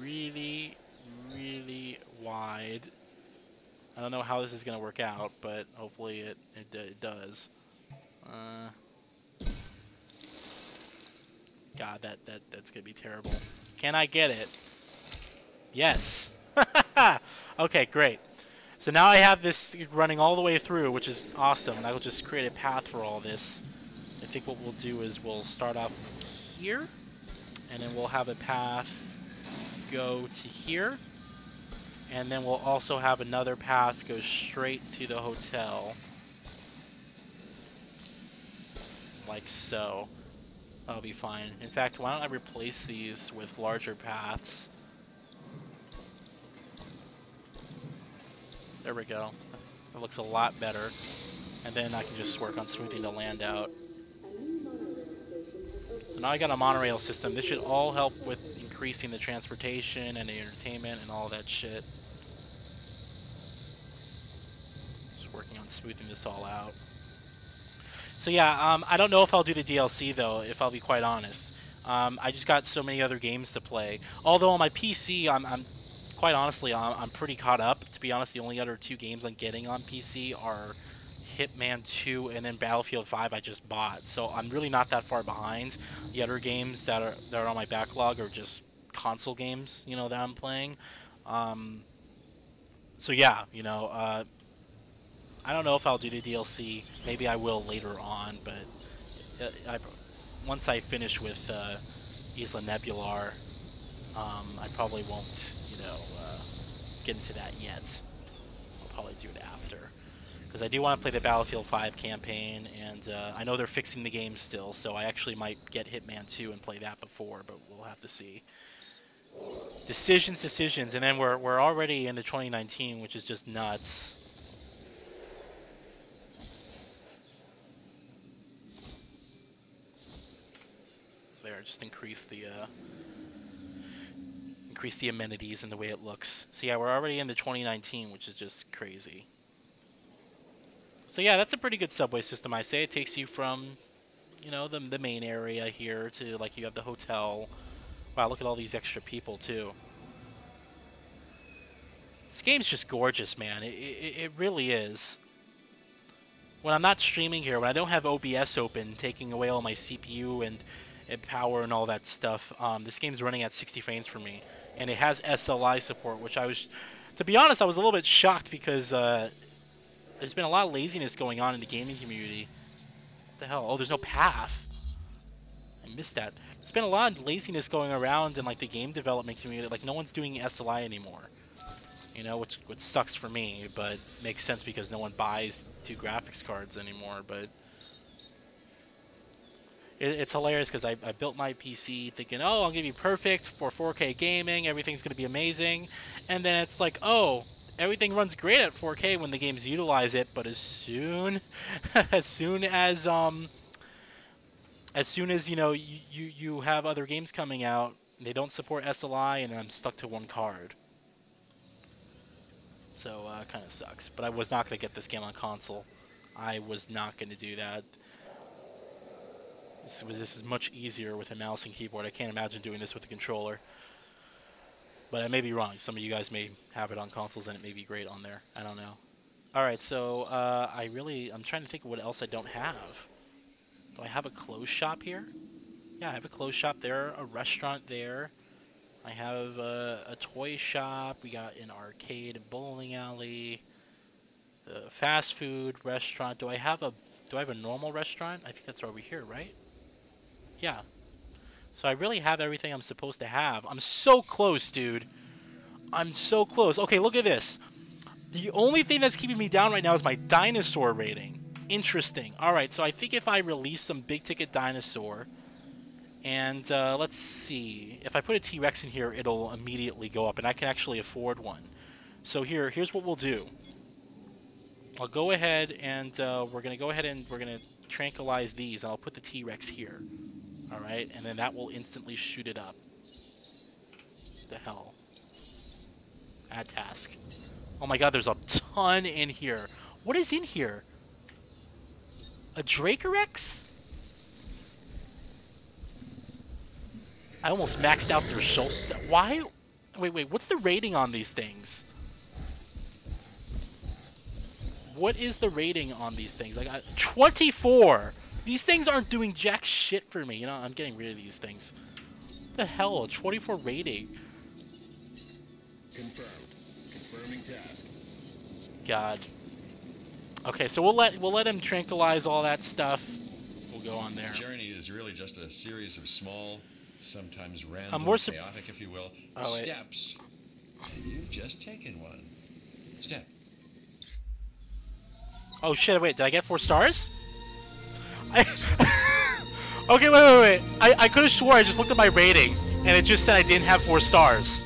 [SPEAKER 2] Really, really wide. I don't know how this is going to work out, but hopefully it does. God, that's going to be terrible. Can I get it? Yes. Okay, great. So now I have this running all the way through, which is awesome. I will just create a path for all this. I think what we'll do is we'll start off here, and then we'll have a path go to here, and then we'll also have another path go straight to the hotel, like so. That'll be fine. In fact, why don't I replace these with larger paths? There we go. It looks a lot better. And then I can just work on smoothing the land out. So now I got a monorail system. This should all help with increasing the transportation and the entertainment and all that shit. Just working on smoothing this all out. So yeah, I don't know if I'll do the DLC though, if I'll be quite honest. I just got so many other games to play. Although on my PC, I'm quite honestly, I'm pretty caught up. To be honest, the only other 2 games I'm getting on PC are Hitman 2 and then Battlefield 5 I just bought. So I'm really not that far behind. The other games that are on my backlog are just console games, you know, that I'm playing. So yeah, you know, I don't know if I'll do the DLC. Maybe I will later on, but once I finish with Isla Nebular, I probably won't, you know, get into that yet. I'll probably do it after. Because I do want to play the Battlefield 5 campaign, and I know they're fixing the game still, so I actually might get Hitman 2 and play that before, but we'll have to see. Decisions, and then we're already in the 2019, which is just nuts. There, just increase the amenities and the way it looks. So yeah, we're already in the 2019, which is just crazy. So yeah, that's a pretty good subway system, I say. It takes you from, you know, the main area here to, like, you have the hotel, Wow, look at all these extra people, too. This game's just gorgeous, man. It really is. When I'm not streaming here, when I don't have OBS open, taking away all my CPU and power and all that stuff, this game's running at 60 frames for me. And it has SLI support, which I was... To be honest, I was a little bit shocked because there's been a lot of laziness going on in the gaming community. What the hell? Oh, there's no path. I missed that. There's been a lot of laziness going around in like the game development community. Like no one's doing SLI anymore. You know, which sucks for me, but makes sense because no one buys 2 graphics cards anymore. But it's hilarious because I built my PC thinking, oh, I'll give you perfect for 4K gaming, everything's going to be amazing. And then it's like, oh, everything runs great at 4K when the games utilize it, but as soon as you know you have other games coming out, they don't support SLI, and I'm stuck to 1 card. So kind of sucks. But I was not going to get this game on console. I was not going to do that. This is much easier with a mouse and keyboard. I can't imagine doing this with a controller. But I may be wrong. Some of you guys may have it on consoles and it may be great on there. I don't know. Alright, so I'm trying to think of what else I don't have. Do I have a clothes shop here? Yeah, I have a clothes shop there, a restaurant there. I have a toy shop. We got an arcade, a bowling alley, a fast food restaurant. Do I have a normal restaurant? I think that's over here, right? Yeah. So I really have everything I'm supposed to have. I'm so close, dude. I'm so close. Okay, look at this. The only thing that's keeping me down right now is my dinosaur rating. Interesting. Alright, so I think if I release some big ticket dinosaur, and let's see, if I put a T-Rex in here, it'll immediately go up, and I can actually afford one. So here's what we'll do. I'll go ahead and we're gonna tranquilize these, and I'll put the T-Rex here. Alright, and then that will instantly shoot it up. The hell. Add task. Oh my god, there's a ton in here. What is in here? A Dracorex? I almost maxed out their shoulders. Why? Wait, what's the rating on these things? What is the rating on these things? I got 24! These things aren't doing jack shit for me. You know, I'm getting rid of these things. What the hell? A 24 rating?
[SPEAKER 1] Confirmed. Confirming task.
[SPEAKER 2] God. Okay, so we'll let him tranquilize all that stuff. We'll go on there.
[SPEAKER 4] This journey is really just a series of small, sometimes random, chaotic, if you will, steps. And you've just taken one. Step.
[SPEAKER 2] Oh shit, wait, did I get 4 stars? Okay, wait. I could have swore I just looked at my rating, and it just said I didn't have 4 stars.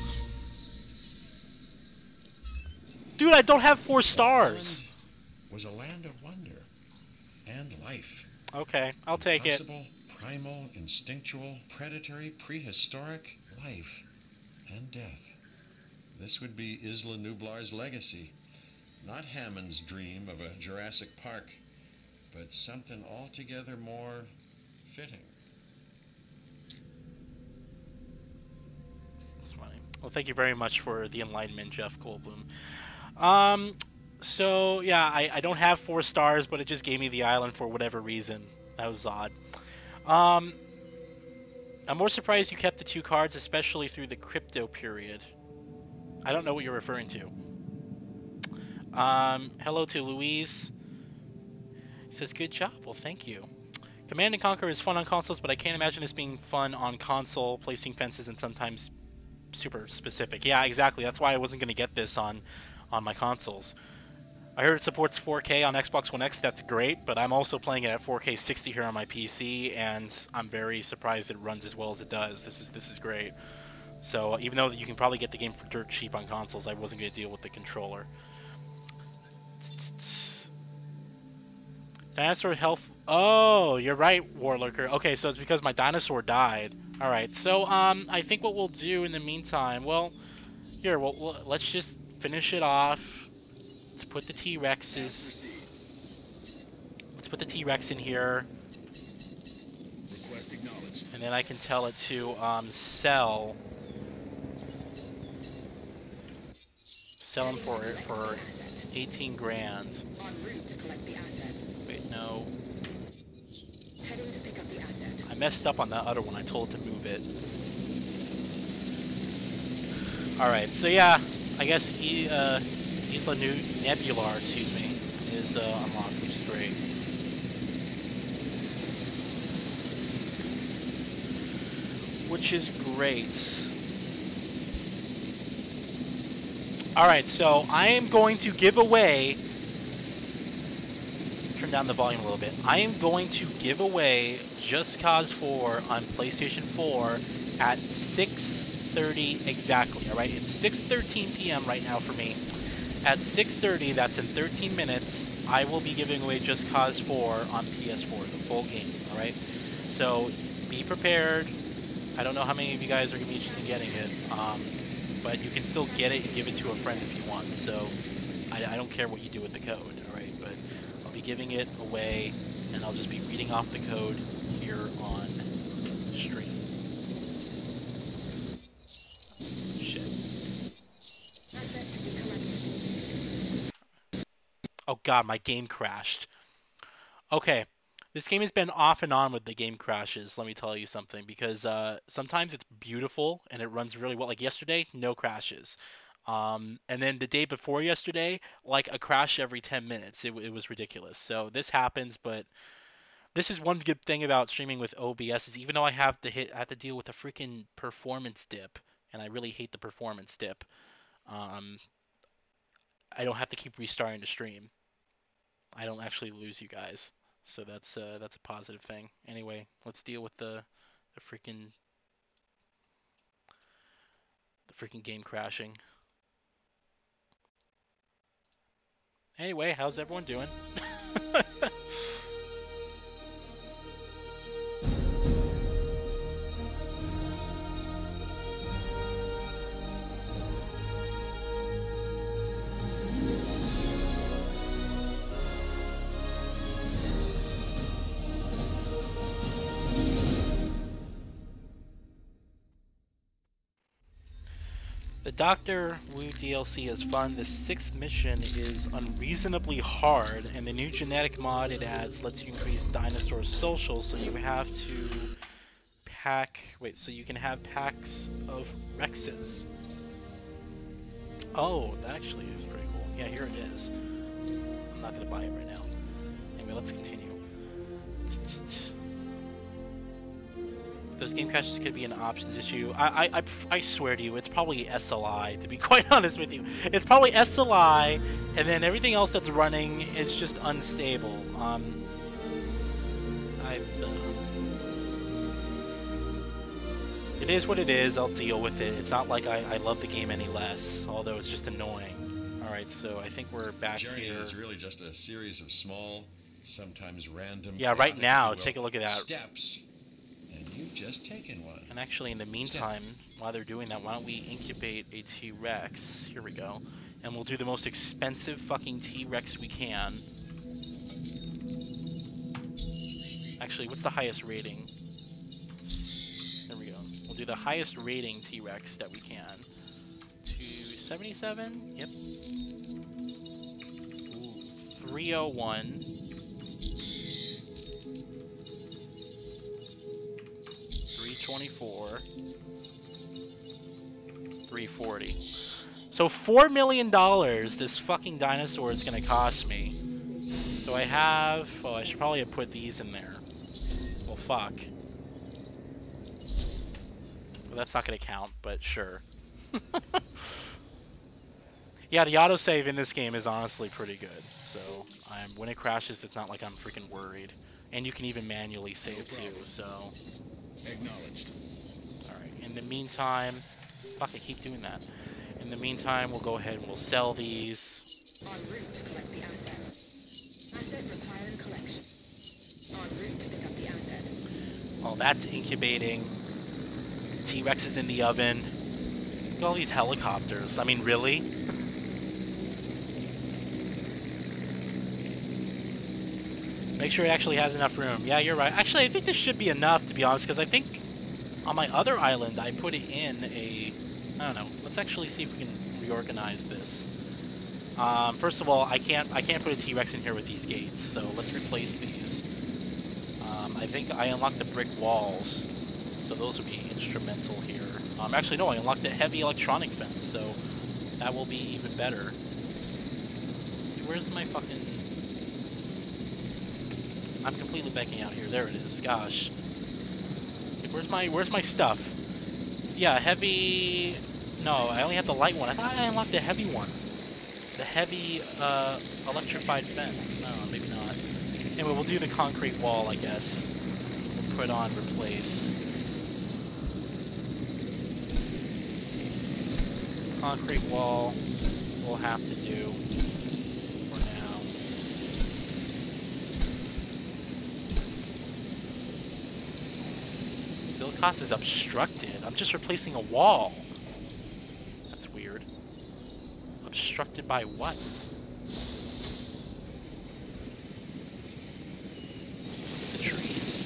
[SPEAKER 2] Dude, I don't have 4 stars.
[SPEAKER 4] Was a land of wonder and life.
[SPEAKER 2] Okay, I'll take it.
[SPEAKER 4] Possible, primal, instinctual, predatory, prehistoric life and death. This would be Isla Nublar's legacy. Not Hammond's dream of a Jurassic Park, but something altogether more fitting.
[SPEAKER 2] That's funny. Well, thank you very much for the enlightenment, Jeff Goldblum. So, yeah, I don't have 4 stars, but it just gave me the island for whatever reason. That was odd. I'm more surprised you kept the 2 cards, especially through the crypto period. I don't know what you're referring to. Hello to Louise. He says, good job. Well, thank you. Command & Conquer is fun on consoles, but I can't imagine this being fun on console, placing fences and sometimes super specific. Yeah, exactly. That's why I wasn't going to get this on my consoles. I heard it supports 4K on Xbox One X. That's great, but I'm also playing it at 4K 60 here on my PC, and I'm very surprised it runs as well as it does. This is great. So even though you can probably get the game for dirt cheap on consoles, I wasn't going to deal with the controller. Dinosaur health. Oh, you're right, Warlurker. Okay, so it's because my dinosaur died. All right. So I think what we'll do in the meantime, well, here, let's just finish it off. Let's put the T-Rexes. Let's put the T-Rex in here.
[SPEAKER 1] Request acknowledged.
[SPEAKER 2] And then I can tell it to sell them for 18 grand. Wait, no. I messed up on that other one. I told it to move it. Alright, so yeah, I guess Isla Nebular, excuse me, is unlocked, which is great. Which is great. Alright, so I am going to give away... Turn down the volume a little bit. I am going to give away Just Cause 4 on PlayStation 4 at 6:30 exactly, alright? It's 6:13 p.m. right now for me. At 6:30, that's in 13 minutes, I will be giving away Just Cause 4 on PS4, the full game, alright? So, be prepared. I don't know how many of you guys are going to be interested in getting it, but you can still get it and give it to a friend if you want, so I don't care what you do with the code, alright? But I'll be giving it away, and I'll just be reading off the code here on stream. Shit. Oh god, my game crashed. Okay. This game has been off and on with the game crashes, let me tell you something, because sometimes it's beautiful and it runs really well. Like yesterday, no crashes. And then the day before yesterday, like a crash every 10 minutes. It was ridiculous. So this happens, but this is one good thing about streaming with OBS is even though I have to deal with a freaking performance dip, and I really hate the performance dip, I don't have to keep restarting the stream. I don't actually lose you guys. So that's a positive thing. Anyway, let's deal with the freaking game crashing. Anyway, how's everyone doing? The Doctor Wu DLC is fun. The 6th mission is unreasonably hard, and the new genetic mod it adds lets you increase dinosaur social, so you have to pack... Wait, so you can have packs of Rexes. Oh, that actually is pretty cool. Yeah, here it is. I'm not going to buy it right now. Anyway, let's continue. Those game crashes could be an options issue. I swear to you, it's probably SLI, to be quite honest with you. It's probably SLI, and then everything else that's running is just unstable. It is what it is, I'll deal with it. It's not like I love the game any less, although it's just annoying. Alright, so I think we're back here.
[SPEAKER 4] Journey is really just a series of small, sometimes random...
[SPEAKER 2] Yeah, right now, take a look at that.
[SPEAKER 4] ...steps. You've just taken one.
[SPEAKER 2] And actually, in the meantime, while they're doing that, why don't we incubate a T-Rex? Here we go. And we'll do the most expensive fucking T-Rex we can. Actually, what's the highest rating? There we go. We'll do the highest rating T-Rex that we can. 277? Yep. Ooh, 301. 324, 340. So $4 million this fucking dinosaur is gonna cost me. So I have... Oh, I should probably have put these in there. Well, fuck. Well, that's not gonna count, but sure. Yeah, the autosave in this game is honestly pretty good. So when it crashes, it's not like I'm freaking worried. And you can even manually save too, so...
[SPEAKER 1] Acknowledged.
[SPEAKER 2] Alright, in the meantime... Fuck, I keep doing that. In the meantime, we'll go ahead and we'll sell these.
[SPEAKER 5] En route to collect the asset. Asset requiring collection. En route to pick up the asset.
[SPEAKER 2] While that's incubating, T-Rex is in the oven. Look at all these helicopters. I mean, really? Make sure it actually has enough room. Yeah, you're right. Actually, I think this should be enough, to be honest, because I think On my other island, I put it in a... I don't know. Let's actually see if we can reorganize this. First of all, I can't put a T-Rex in here with these gates, so let's replace these. I think I unlocked the brick walls, so those will be instrumental here. Actually, no, I unlocked the heavy electronic fence, so that will be even better. Where's my fucking... I'm completely backing out here. There it is. Gosh. Okay, where's my stuff? Yeah, heavy... No, I only have the light one. I thought I unlocked the heavy one. The heavy, electrified fence. No, maybe not. Anyway, we'll do the concrete wall, I guess. We'll put on replace. Concrete wall we'll have to do for now. Build cost is obstructed. I'm just replacing a wall. That's weird. Obstructed by what? Is it the trees?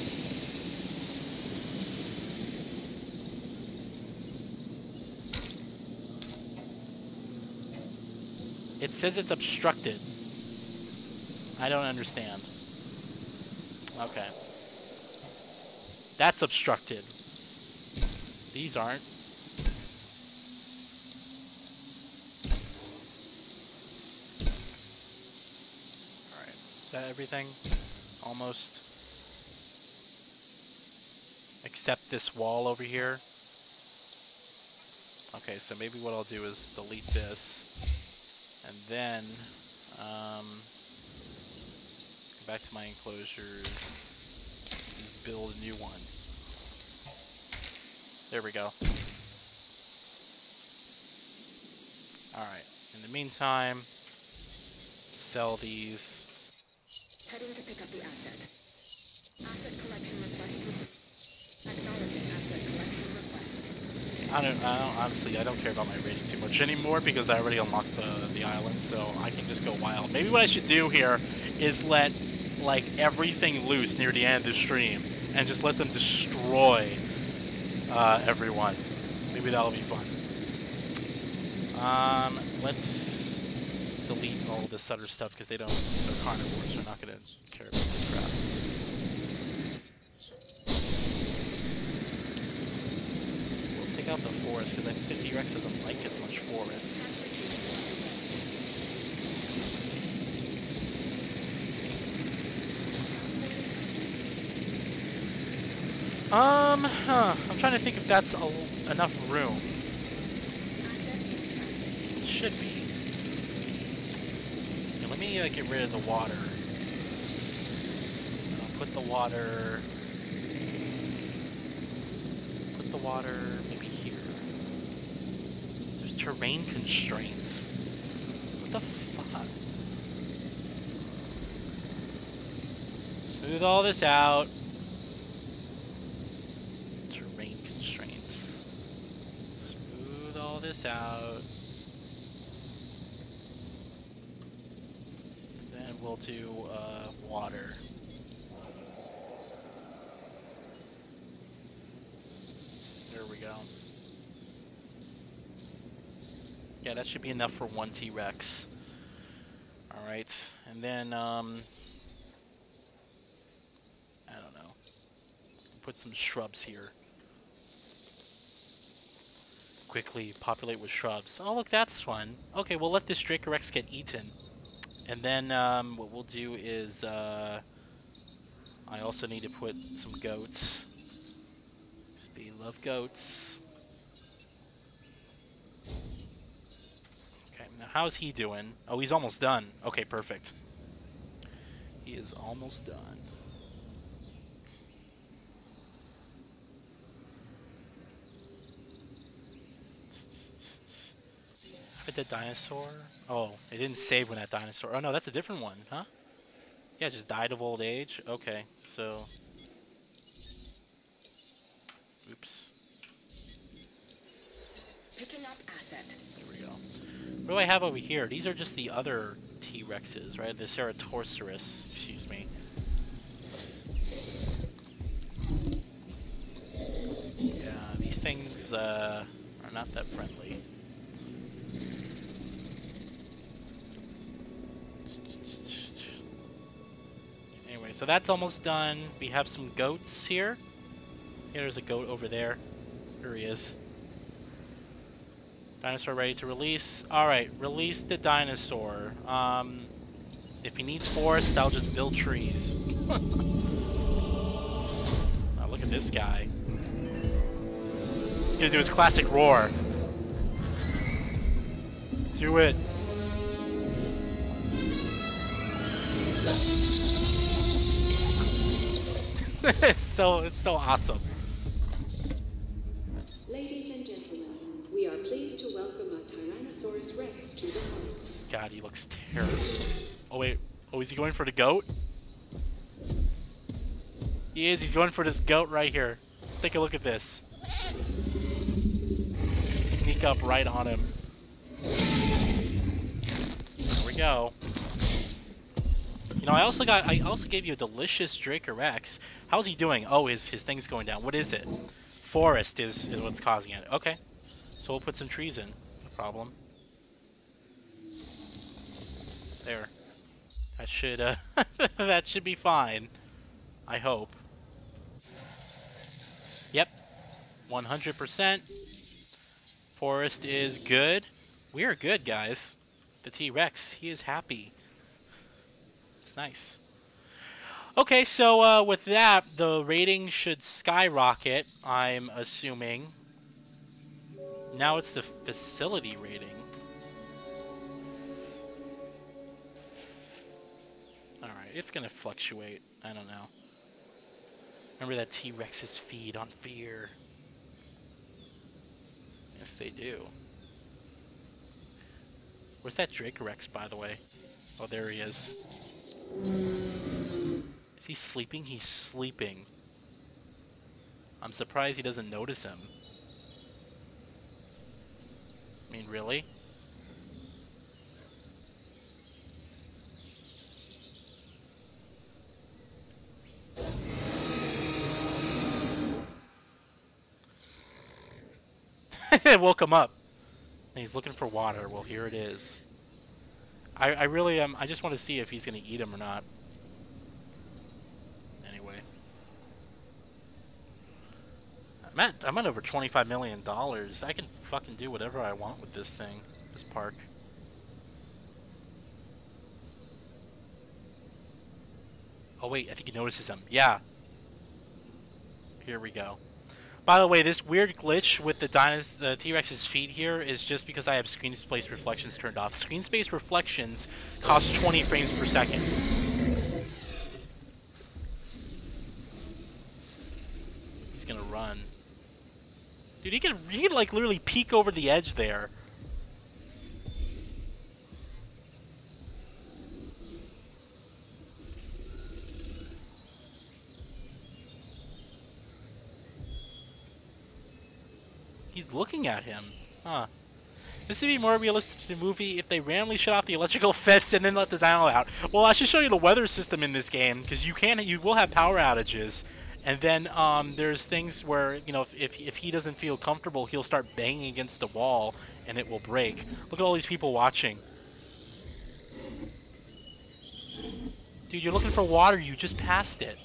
[SPEAKER 2] It says it's obstructed. I don't understand. Okay. That's obstructed. These aren't. Alright. Is that everything? Almost. Except this wall over here. Okay, so maybe what I'll do is delete this. And then, go back to my enclosures, and build a new one. There we go. Alright, in the meantime, sell these.
[SPEAKER 5] Heading to pick up the asset. Asset collection request. Acknowledging asset collection request.
[SPEAKER 2] Honestly, I don't care about my rating too much anymore because I already unlocked the island, so I can just go wild. Maybe what I should do here is let, like, everything loose near the end of the stream and just let them destroy everyone. Maybe that'll be fun. Let's delete all this other stuff because they're carnivores. They're not gonna care about this crap. Take out the forest because I think the T-Rex doesn't like as much forests. I'm trying to think if that's enough room. It should be. Yeah, let me get rid of the water. I'll put the water. Put the water maybe here. There's terrain constraints. What the fuck? Smooth all this out. Terrain constraints. Smooth all this out. Then we'll do water. There we go. Yeah, that should be enough for one T-Rex. Alright, and then, I don't know. Put some shrubs here. Quickly populate with shrubs. Oh, look, that's fun. Okay, we'll let this Dracorex get eaten. And then, what we'll do is, I also need to put some goats. They love goats. Okay, now how's he doing? Oh, he's almost done. Okay, perfect. He is almost done. How did that dinosaur? Oh, it didn't save when that dinosaur... Oh no, that's a different one, huh? Yeah, it just died of old age. Okay, so... Oops.
[SPEAKER 5] Picking up asset.
[SPEAKER 2] There we go. What do I have over here? These are just the other T-Rexes, right? The Ceratosaurus, excuse me. Yeah. these things are not that friendly. Anyway, so that's almost done. We have some goats here. Yeah, there's a goat over there. There he is. Dinosaur ready to release. Alright, release the dinosaur. If he needs forest, I'll just build trees. Oh, look at this guy. He's gonna do his classic roar. Do it. It's so awesome.
[SPEAKER 3] Ladies and gentlemen, we are pleased to welcome a Tyrannosaurus Rex to the park.
[SPEAKER 2] God, he looks terrible. Oh wait, oh, is he going for the goat? He is. He's going for this goat right here. Let's take a look at this. Sneak up right on him. There we go. You know, I also gave you a delicious Dracorex. How's he doing? Oh, his thing's going down. What is it? Forest is what's causing it. Okay. So we'll put some trees in. No problem. There. That should that should be fine. I hope. Yep. 100%. Forest is good. We are good, guys. The T-Rex, he is happy. It's nice. Okay, so with that, the rating should skyrocket, I'm assuming. Now it's the facility rating. Alright, it's gonna fluctuate. I don't know. Remember that T-Rexes feed on fear. Yes, they do. Where's that Dracorex, by the way? Oh, there he is. Is he sleeping? He's sleeping. I'm surprised he doesn't notice him. I mean, really? It woke him up. And he's looking for water. Well, here it is. I really I just want to see if he's gonna eat him or not. Anyway. I'm at over $25 million. I can fucking do whatever I want with this thing. This park. Oh wait, I think he notices him. Yeah. Here we go. By the way, this weird glitch with the T-Rex's feet here is just because I have screen space reflections turned off. Screen space reflections cost 20 frames per second. He's gonna run. Dude, he can like literally peek over the edge there. He's looking at him. Huh. This would be more realistic to the movie if they randomly shut off the electrical fence and then let the dino out. Well, I should show you the weather system in this game, because you will have power outages. And then there's things where, you know, if he doesn't feel comfortable, he'll start banging against the wall and it will break. Look at all these people watching. Dude, you're looking for water, you just passed it.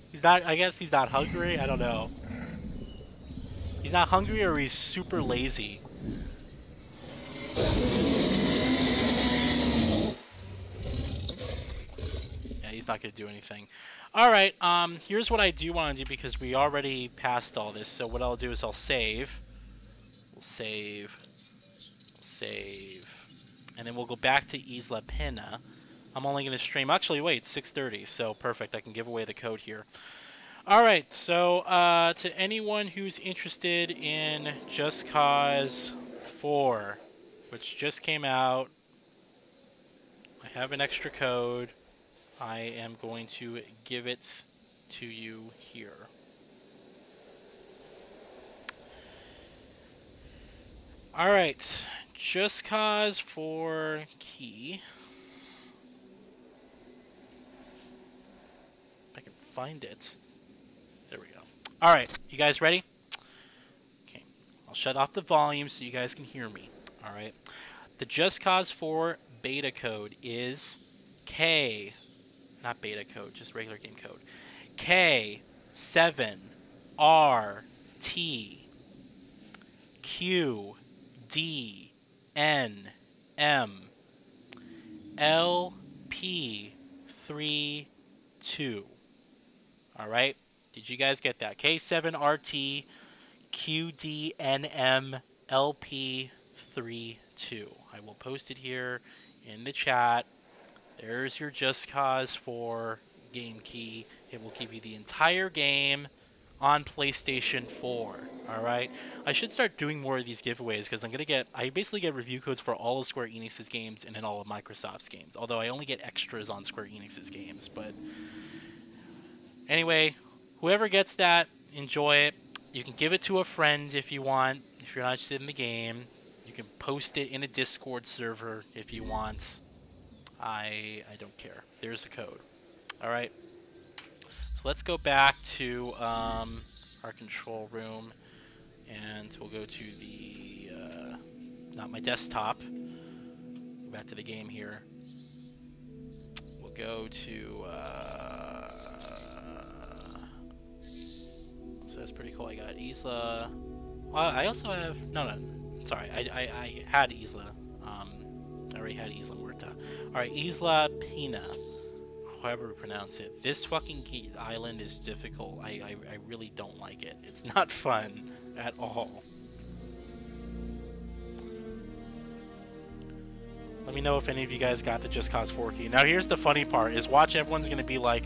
[SPEAKER 2] He's not, I guess he's not hungry, I don't know. He's not hungry or he's super lazy. Yeah, he's not gonna do anything. Alright, here's what I do want to do because we already passed all this, so what I'll do is I'll save. We'll save. Save. And then we'll go back to Isla Pena. I'm only going to stream... Actually, wait, it's 6:30, so perfect. I can give away the code here. Alright, so to anyone who's interested in Just Cause 4, which just came out, I have an extra code. I am going to give it to you here. Alright, Just Cause 4 key. find it. There we go. Alright, you guys ready? Okay, I'll shut off the volume so you guys can hear me. Alright. The Just Cause 4 beta code is K, not beta code, just regular game code. K7RTQDNMLP32. Alright? Did you guys get that? K7RTQDNMLP32. I will post it here in the chat. There's your Just Cause 4 game key. It will give you the entire game on PlayStation 4. Alright? I should start doing more of these giveaways because I basically get review codes for all of Square Enix's games and then all of Microsoft's games. Although I only get extras on Square Enix's games. But anyway, whoever gets that, enjoy it. You can give it to a friend if you want, if you're not interested in the game. You can post it in a Discord server if you want. I don't care. There's the code. Alright. So let's go back to our control room. And we'll go to the... not my desktop. Go back to the game here. We'll go to... so that's pretty cool. I got Isla... Well, I also have... No. Sorry. I had Isla. I already had Isla Muerta. Alright, Isla Pina. However we pronounce it. This fucking island is difficult. I really don't like it. It's not fun at all. Let me know if any of you guys got the Just Cause 4 key. Now here's the funny part, is watch everyone's gonna be like,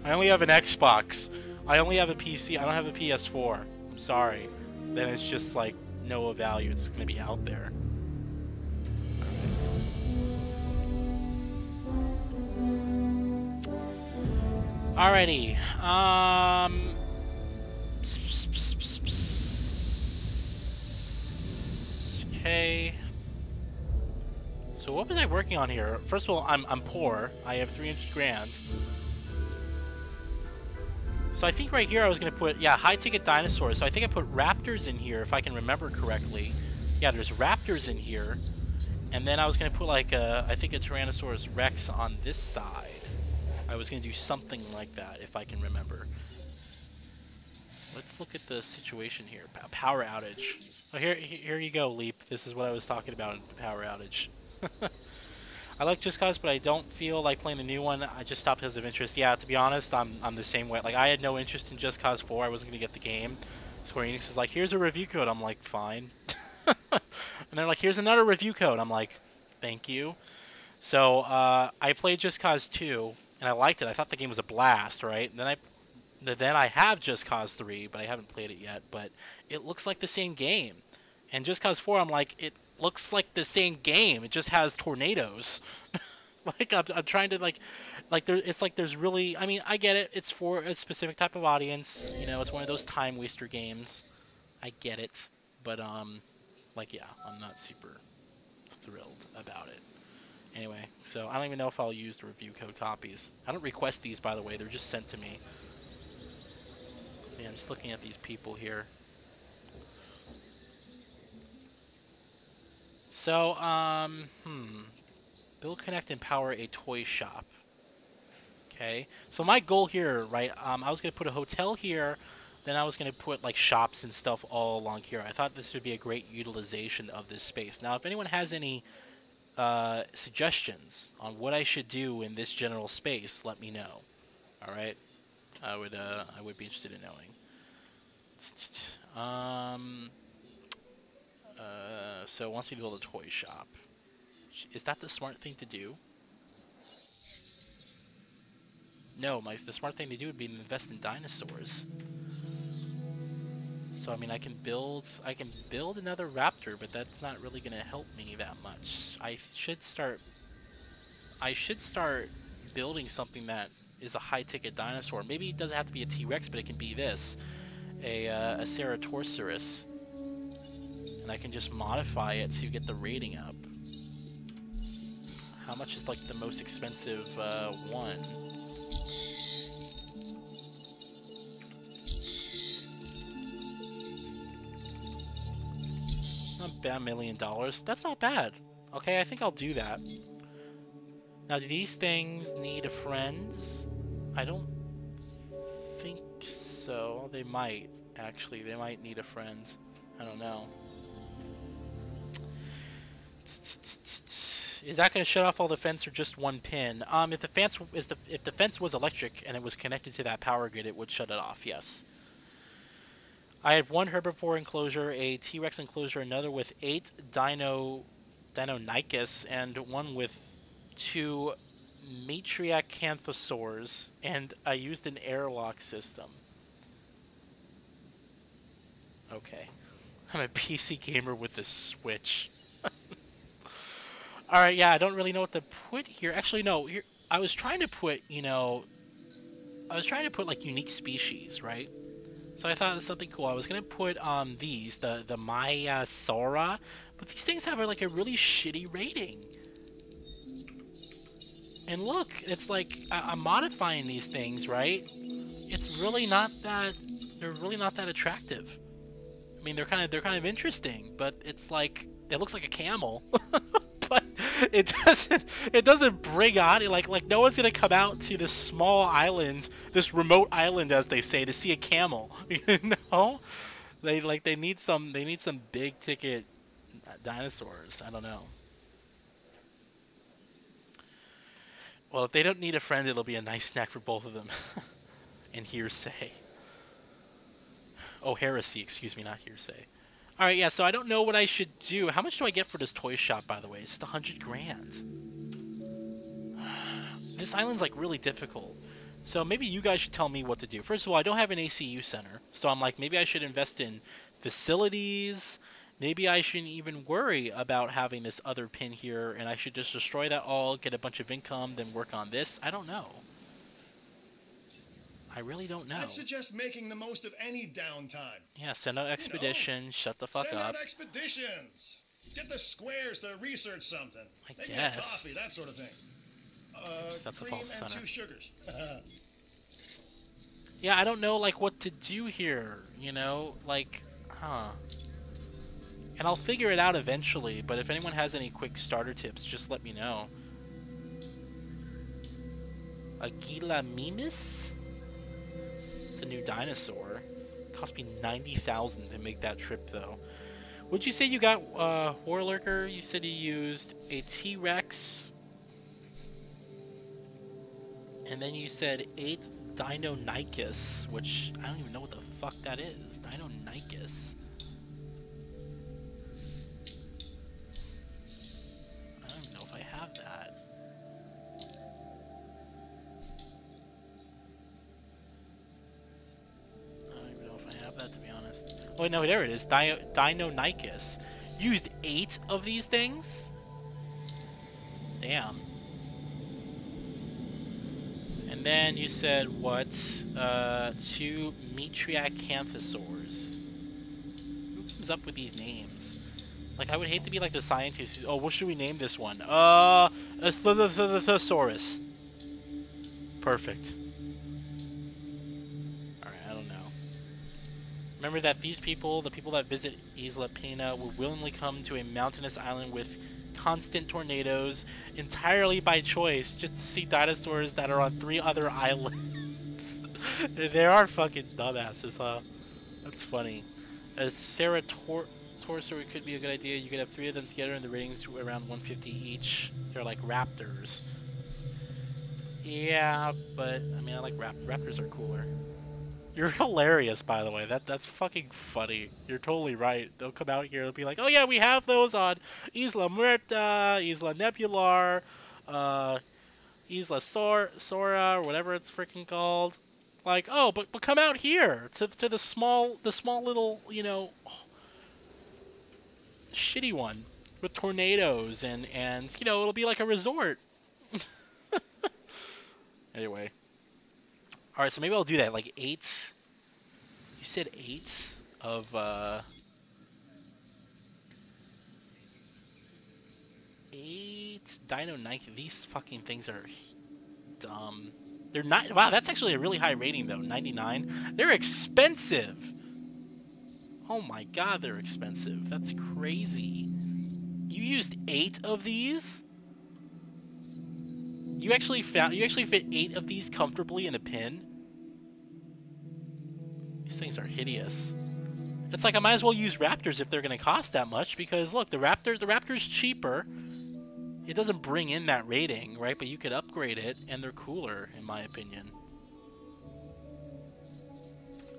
[SPEAKER 2] I only have an Xbox. I only have a PC. I don't have a PS4. I'm sorry. Then it's just like no value. It's gonna be out there. Alrighty, okay. So what was I working on here? First of all, I'm poor. I have 300 grand. So I think right here I was gonna put, yeah, high ticket dinosaurs. So I think I put raptors in here if I can remember correctly. Yeah, there's raptors in here. And then I was gonna put like I think a Tyrannosaurus Rex on this side. I was going to do something like that, if I can remember. Let's look at the situation here. Power outage. Oh, here you go, Leap. This is what I was talking about in the power outage. I like Just Cause, but I don't feel like playing the new one. I just stopped because of interest. Yeah, to be honest, I'm the same way. Like, I had no interest in Just Cause 4. I wasn't going to get the game. Square Enix is like, here's a review code. I'm like, fine. And they're like, here's another review code. I'm like, thank you. So, I played Just Cause 2. And I liked it. I thought the game was a blast, right? And then I have Just Cause 3, but I haven't played it yet. But it looks like the same game. And Just Cause 4, I'm like, it looks like the same game. It just has tornadoes. Like I'm trying to like it's like there's really. I mean, I get it. It's for a specific type of audience. You know, it's one of those time waster games. I get it. But like yeah, I'm not super thrilled about it. Anyway, so I don't even know if I'll use the review code copies. I don't request these, by the way. They're just sent to me. So yeah, I'm just looking at these people here. So, build, connect, and power a toy shop. Okay. So my goal here, right, I was going to put a hotel here. Then I was going to put, like, shops and stuff all along here. I thought this would be a great utilization of this space. Now, if anyone has any... suggestions on what I should do in this general space, let me know. Alright? I would be interested in knowing. So it wants me to build a toy shop. Is that the smart thing to do? No, the smart thing to do would be to invest in dinosaurs. So I mean, I can build another raptor, but that's not really gonna help me that much. I should start building something that is a high-ticket dinosaur. Maybe it doesn't have to be a T-Rex, but it can be this, a Ceratosaurus, and I can just modify it to get the rating up. How much is like the most expensive one? Not bad, $1 million. That's not bad. Okay, I think I'll do that. Now, do these things need a friend? I don't think so. They might, actually. They might need a friend. I don't know. Is that going to shut off all the fence or just one pin? If the fence was electric and it was connected to that power grid, it would shut it off. Yes. I have one herbivore enclosure, a T-Rex enclosure, another with 8 Deinonychus, and one with 2 Matriacanthosaurs, and I used an airlock system. Okay. I'm a PC gamer with a Switch. Alright, yeah, I don't really know what to put here. Actually, no, here I was trying to put, like unique species, right? So I thought it was something cool. I was gonna put these, the Maiasaura, but these things have like a really shitty rating. And look, it's like I'm modifying these things, right? It's really not that they're really not that attractive. I mean, they're kind of interesting, but it's like it looks like a camel. But it doesn't bring on like no one's gonna come out to this small island, this remote island as they say, to see a camel. You know, they need some big ticket dinosaurs. I don't know. Well, if they don't need a friend, it'll be a nice snack for both of them. And hearsay. Oh, heresy, excuse me, not hearsay. Alright, yeah, so I don't know what I should do. How much do I get for this toy shop, by the way? It's just 100 grand. This island's, like, really difficult. So maybe you guys should tell me what to do. First of all, I don't have an ACU center. So I'm like, maybe I should invest in facilities. Maybe I shouldn't even worry about having this other pin here, and I should just destroy that all, get a bunch of income, then work on this. I don't know. I really don't know.
[SPEAKER 6] I'd suggest making the most of any downtime.
[SPEAKER 2] Yeah, send out expeditions, shut the fuck
[SPEAKER 6] Send
[SPEAKER 2] up.
[SPEAKER 6] out expeditions. Get the squares to research something.
[SPEAKER 2] I
[SPEAKER 6] Make me a
[SPEAKER 2] guess.
[SPEAKER 6] coffee, that sort of thing.
[SPEAKER 2] That's a
[SPEAKER 6] Cream
[SPEAKER 2] false
[SPEAKER 6] and
[SPEAKER 2] center.
[SPEAKER 6] 2 sugars.
[SPEAKER 2] Yeah, I don't know, like, what to do here, you know? Like, huh. And I'll figure it out eventually, but if anyone has any quick starter tips, just let me know. Aguila Mimis? It's a new dinosaur. It cost me 90,000 to make that trip, though. Would you say you got Warlurker? You said you used a T-Rex. And then you said 8 Deinonychus, which I don't even know what the fuck that is. Deinonychus. I don't even know if I have that. I don't even know if I have that, to be honest. Oh, wait, no, there it is. Deinonychus. Used 8 of these things? Damn. And then you said, what? 2 Matriacanthosaurs. Who comes up with these names? Like, I would hate to be like the scientist who's, oh, what should we name this one? A Thesaurus. Perfect. Alright, I don't know. Remember that these people, the people that visit Isla Pena, will willingly come to a mountainous island with constant tornadoes, entirely by choice, just to see dinosaurs that are on 3 other islands. They are fucking dumbasses, huh? That's funny. A Ceratosaur could be a good idea. You could have 3 of them together, and the ratings around 150 each. They're like raptors. Yeah, but I mean, I like raptors are cooler. You're hilarious, by the way. That's fucking funny. You're totally right. They'll come out here and be like, oh yeah, we have those on Isla Muerta, Isla Nebular, Isla Sora, or whatever it's freaking called. Like, oh, but come out here to the small little, you know, shitty one with tornadoes and you know, it'll be like a resort. Anyway. Alright, so maybe I'll do that, like 8. You said 8 of, 8 Deinonychus. These fucking things are dumb. They're not, wow, that's actually a really high rating though, 99. They're expensive! Oh my god, they're expensive. That's crazy. You used 8 of these? You actually fit 8 of these comfortably in a pin? These things are hideous. It's like I might as well use Raptors if they're gonna cost that much, because look, the Raptor's cheaper. It doesn't bring in that rating, right? But you could upgrade it and they're cooler, in my opinion.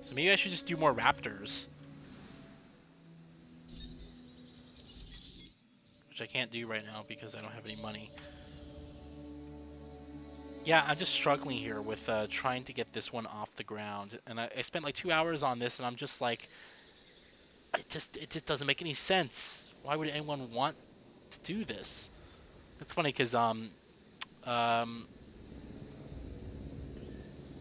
[SPEAKER 2] So maybe I should just do more Raptors. Which I can't do right now because I don't have any money. Yeah, I'm just struggling here with trying to get this one off the ground. And I spent like 2 hours on this and I'm just like, it just doesn't make any sense. Why would anyone want to do this? It's funny because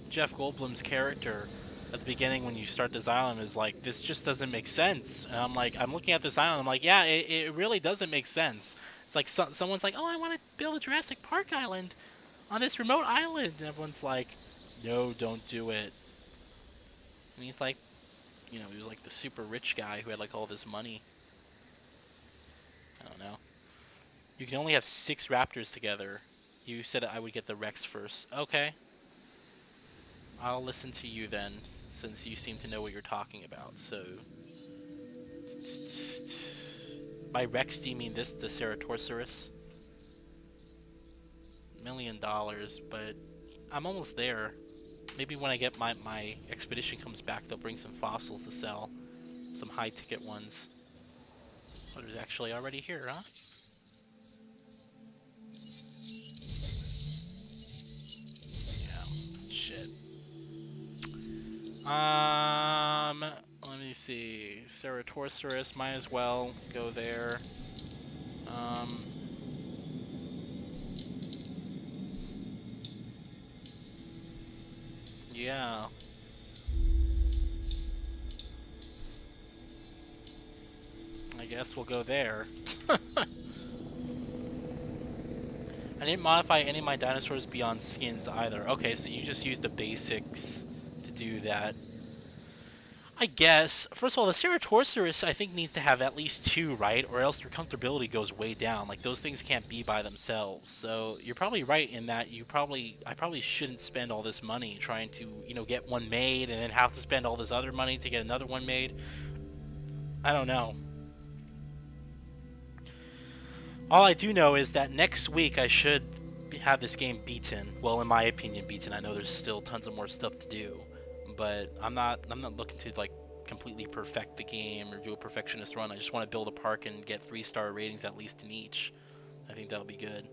[SPEAKER 2] Jeff Goldblum's character at the beginning when you start this island is like, this just doesn't make sense. And I'm like, I'm looking at this island, I'm like, yeah, it really doesn't make sense. It's like someone's like, oh, I want to build a Jurassic Park island on this remote island. And everyone's like, no, don't do it. And he's like, you know, he was like the super rich guy who had like all this money. I don't know. You can only have 6 raptors together. You said I would get the Rex first. Okay. I'll listen to you then, since you seem to know what you're talking about. So, by Rex, do you mean this, the Ceratosaurus? $1 million, but I'm almost there. Maybe when I get my expedition comes back, they'll bring some fossils to sell, some high-ticket ones. Oh, there's actually already here, huh? Let me see. Ceratosaurus, might as well go there. Yeah. I guess we'll go there. I didn't modify any of my dinosaurs beyond skins either. Okay, so you just used the basics to do that. I guess. First of all, the Ceratosaurus I think needs to have at least 2, right? Or else their comfortability goes way down. Like, those things can't be by themselves. So you're probably right in that I probably shouldn't spend all this money trying to, you know, get one made and then have to spend all this other money to get another one made. I don't know. All I do know is that next week I should have this game beaten. Well, in my opinion, beaten. I know there's still tons of more stuff to do. But I'm not looking to like completely perfect the game or do a perfectionist run. I just want to build a park and get 3-star ratings at least in each. I think that'll be good.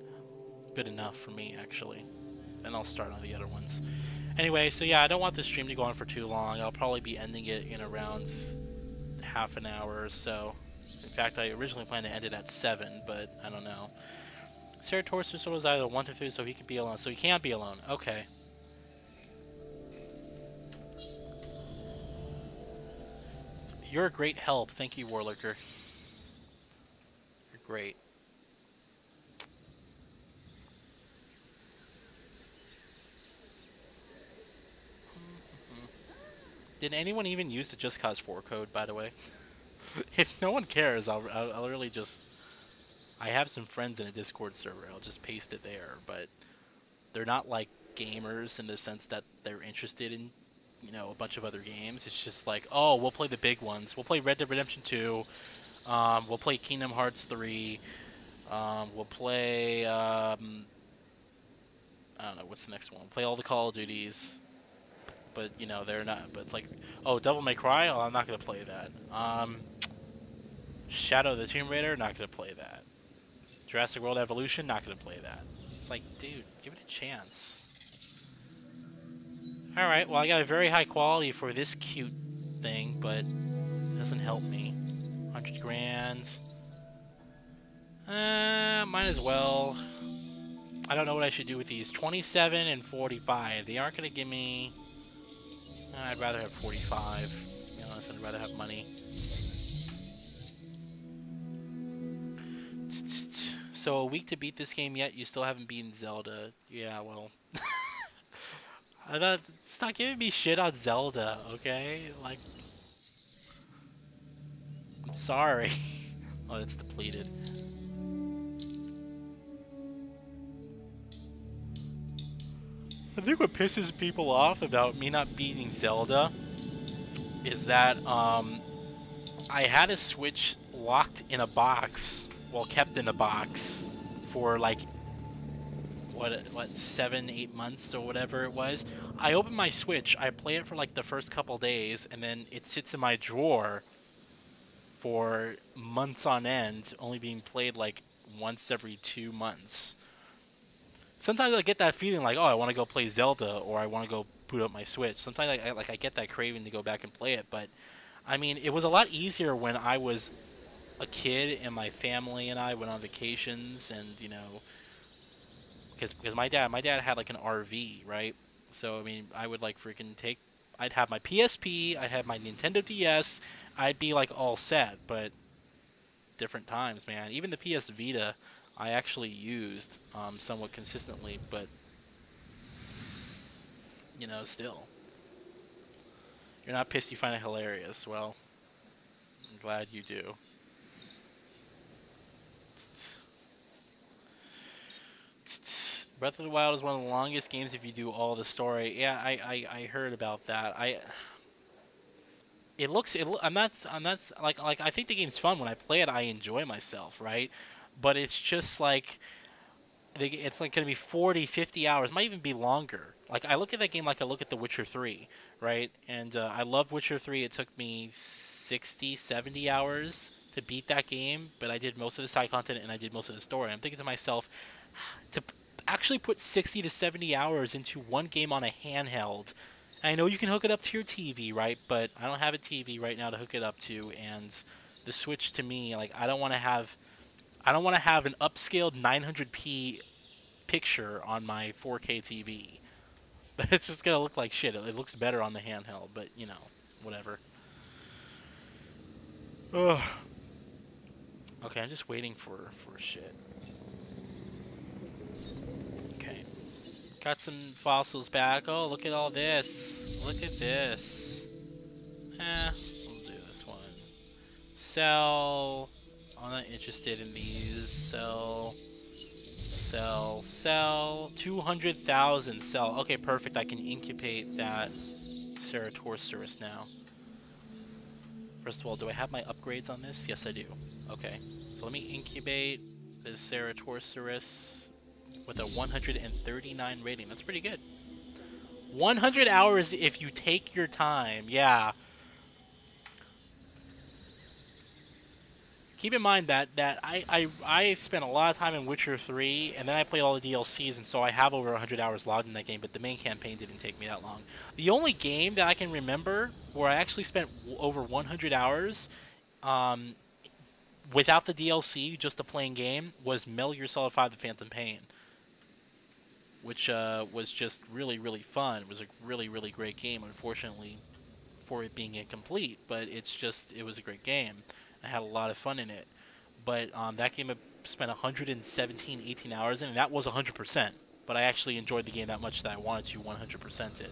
[SPEAKER 2] Good enough for me, actually. And I'll start on the other ones. Anyway, so yeah, I don't want this stream to go on for too long. I'll probably be ending it in around half an hour or so. In fact, I originally planned to end it at 7, but I don't know. Ceratosaurus was either 1 to 3, so he could be alone. So he can't be alone. Okay. You're a great help. Thank you, Warlurker. You're great. Did anyone even use the Just Cause 4 code, by the way? If no one cares, I'll really just... I have some friends in a Discord server. I'll just paste it there, but they're not like gamers in the sense that they're interested in, you know, a bunch of other games. It's just like, oh, we'll play the big ones. We'll play Red Dead Redemption 2. We'll play Kingdom Hearts 3. We'll play, I don't know, what's the next one? We'll play all the Call of Duties. But, you know, they're not, but it's like, oh, Devil May Cry? Oh, I'm not going to play that. Shadow of the Tomb Raider? Not going to play that. Jurassic World Evolution? Not going to play that. It's like, dude, give it a chance. Alright, well I got a very high quality for this cute thing, but it doesn't help me. 100 grand. Might as well. I don't know what I should do with these. 27 and 45. They aren't going to give me... I'd rather have 45. To be honest, I'd rather have money. So a week to beat this game yet? You still haven't beaten Zelda. Yeah, well... Stop giving me shit on Zelda, okay? Like... Sorry. Oh, it's depleted. I think what pisses people off about me not beating Zelda is that I had a Switch locked in a box, well, kept in a box for like what 7-8 months or whatever it was. I open my Switch, I play it for like the first couple days, and then it sits in my drawer for months on end, only being played like once every 2 months. Sometimes I get that feeling like, oh, I want to go play Zelda, or I want to go boot up my Switch. Sometimes I get that craving to go back and play it, but I mean, it was a lot easier when I was a kid and my family and I went on vacations, and you know, because my dad had like an RV, right? So I mean, I would like freaking take, I'd have my PSP, I'd have my Nintendo DS, I'd be like all set. But different times, man. Even the PS Vita, I actually used somewhat consistently, but you know, still. You're not pissed you find it hilarious. Well, I'm glad you do. Breath of the Wild is one of the longest games if you do all the story. Yeah, I heard about that. I'm not like I think the game's fun. When I play it, I enjoy myself, right? But it's just like it's like going to be 40, 50 hours, might even be longer. Like I look at that game like I look at The Witcher 3, right? And I love Witcher 3. It took me 60, 70 hours to beat that game, but I did most of the side content and I did most of the story. I'm thinking to myself, to actually put 60 to 70 hours into one game on a handheld. I know you can hook it up to your TV, right? But I don't have a TV right now to hook it up to, and the Switch to me, like I don't want to have an upscaled 900p picture on my 4K TV. It's just gonna look like shit. It looks better on the handheld, but you know, whatever. Ugh. Okay, I'm just waiting for shit. Okay. Got some fossils back. Oh, look at all this. Look at this. We'll do this one. Sell. I'm not interested in these. Sell. Sell. Sell. 200,000. Sell. Okay, perfect. I can incubate that Ceratosaurus now. First of all, do I have my upgrades on this? Yes, I do. Okay. So let me incubate this Ceratosaurus with a 139 rating. That's pretty good. 100 hours if you take your time. Yeah. Keep in mind that I spent a lot of time in Witcher 3, and then I played all the DLCs, and so I have over 100 hours logged in that game, but the main campaign didn't take me that long. The only game that I can remember where I actually spent over 100 hours without the DLC, just a plain game, was Metal Gear Solid 5: The Phantom Pain, which was just really, really fun. It was a really, really great game, unfortunately, for it being incomplete, but it was a great game. I had a lot of fun in it. But that game I spent 117, 18 hours in, and that was 100%. But I actually enjoyed the game that much that I wanted to 100% it.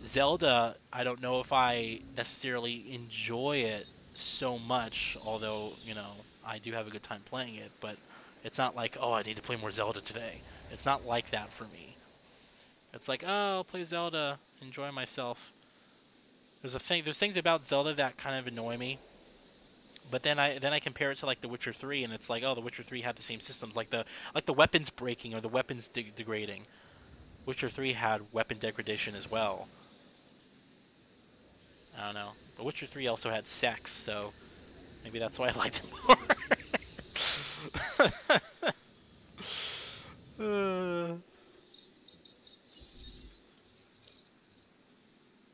[SPEAKER 2] Zelda, I don't know if I necessarily enjoy it so much, although, you know, I do have a good time playing it, but it's not like, oh, I need to play more Zelda today. It's not like that for me. It's like, oh, I'll play Zelda, enjoy myself. There's things about Zelda that kind of annoy me. But then I compare it to like The Witcher 3, and it's like, oh, The Witcher 3 had the same systems, like the weapons breaking or the weapons degrading. Witcher 3 had weapon degradation as well. I don't know. But Witcher 3 also had sex, so maybe that's why I liked it more.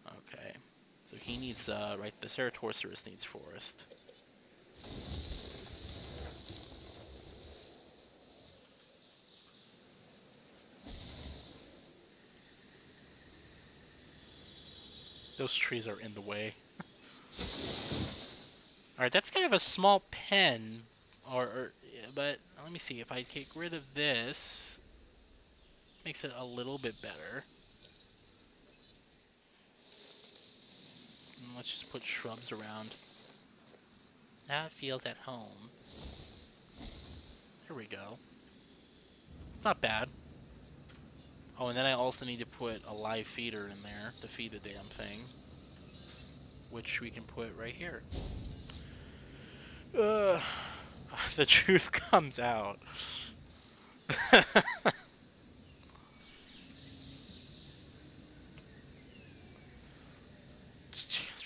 [SPEAKER 2] Okay. So he needs, right, the Ceratosaurus needs forest. Those trees are in the way. Alright, that's kind of a small pen, but let me see, if I get rid of this, makes it a little bit better. And let's just put shrubs around. That feels at home. Here we go. It's not bad. Oh, and then I also need to put a live feeder in there to feed the damn thing. Which we can put right here. The truth comes out.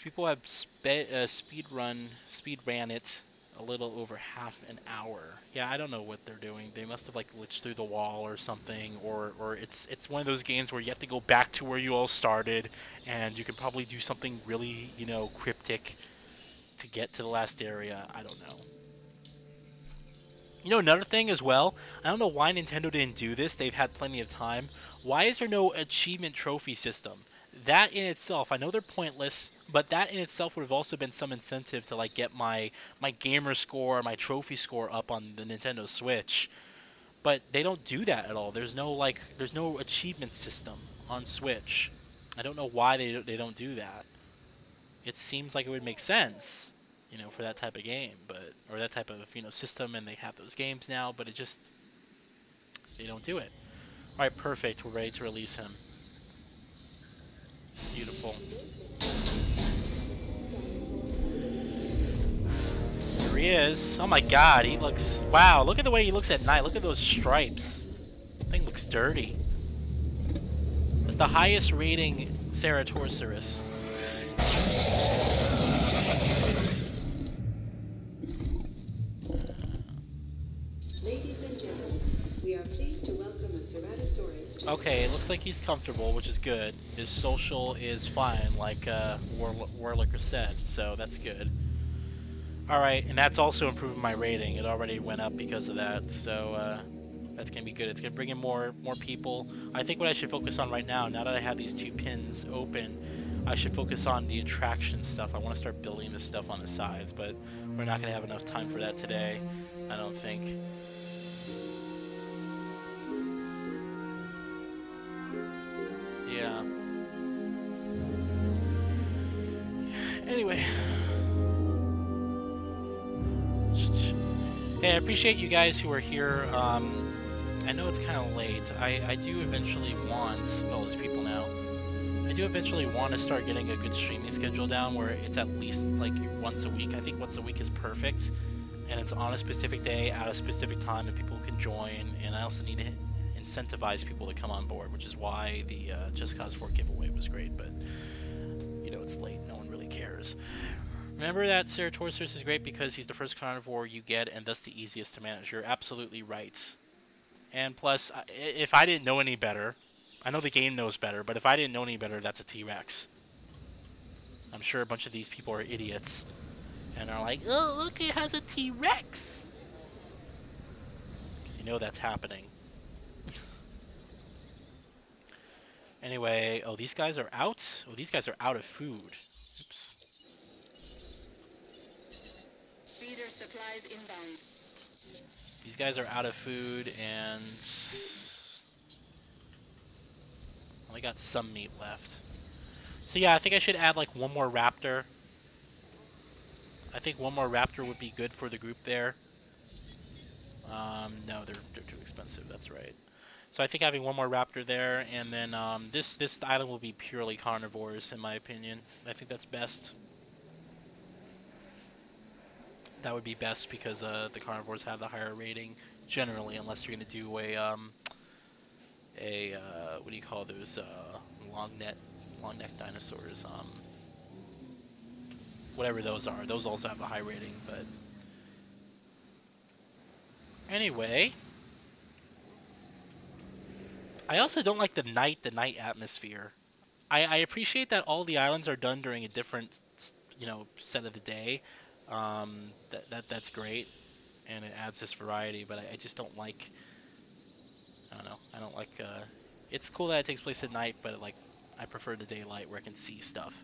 [SPEAKER 2] People have speed ran it a little over half an hour. Yeah, I don't know what they're doing. They must have like glitched through the wall or something, or it's one of those games where you have to go back to where you all started, and you can probably do something really, you know, cryptic to get to the last area. I don't know. You know, another thing as well, I don't know why Nintendo didn't do this. They've had plenty of time. Why is there no achievement trophy system? That in itself, I know they're pointless, but that in itself would have also been some incentive to like get my gamer score, my trophy score up on the Nintendo Switch. But they don't do that at all. There's no achievement system on Switch. I don't know why they don't do that. It seems like it would make sense, you know, for that type of game, but or that type of, you know, system, and they have those games now, but they don't do it. All right, perfect. We're ready to release him. Beautiful. Here he is. Oh my god, he looks... Wow, look at the way he looks at night. Look at those stripes. That thing looks dirty. It's the highest rating Ceratosaurus.
[SPEAKER 3] Ladies and gentlemen, we are pleased to welcome a Ceratosaurus to...
[SPEAKER 2] Okay, it looks like he's comfortable, which is good. His social is fine, like Warlicker said, so that's good. Alright, and that's also improving my rating. It already went up because of that, so that's going to be good. It's going to bring in more people. I think what I should focus on right now that I have these 2 pins open, I should focus on the attraction stuff. I want to start building this stuff on the sides, but we're not going to have enough time for that today, I don't think. Yeah. Anyway. Hey, I appreciate you guys who are here. I know it's kind of late. I do eventually want... Oh, there's people now. I do eventually want to start getting a good streaming schedule down where it's at least like once a week. I think once a week is perfect. And it's on a specific day, at a specific time, and people can join. And I also need to incentivize people to come on board, which is why the Just Cause 4 giveaway was great. But, you know, it's late. No one really cares. Remember that Ceratosaurus is great because he's the first carnivore you get and thus the easiest to manage. You're absolutely right. And plus, if I didn't know any better, I know the game knows better, but if I didn't know any better, that's a T-Rex. I'm sure a bunch of these people are idiots and are like, oh, look, it has a T-Rex. Because you know that's happening. Anyway, oh, these guys are out? Oh, these guys are out of food. Oops.
[SPEAKER 5] Feeder supplies inbound.
[SPEAKER 2] These guys are out of food and only got some meat left. So yeah, I think I should add like one more raptor. I think one more raptor would be good for the group there. No, they're too expensive. That's right. So I think having one more raptor there, and then this island will be purely carnivores in my opinion. I think that's best. That would be best because the carnivores have the higher rating generally, unless you're gonna do a what do you call those long neck dinosaurs? Whatever those are. Those also have a high rating, but anyway. I also don't like the night atmosphere. I appreciate that all the islands are done during a different, you know, set of the day. That's great, and it adds this variety. But I just don't like. I don't know. I don't like. It's cool that it takes place at night, but like, I prefer the daylight where I can see stuff.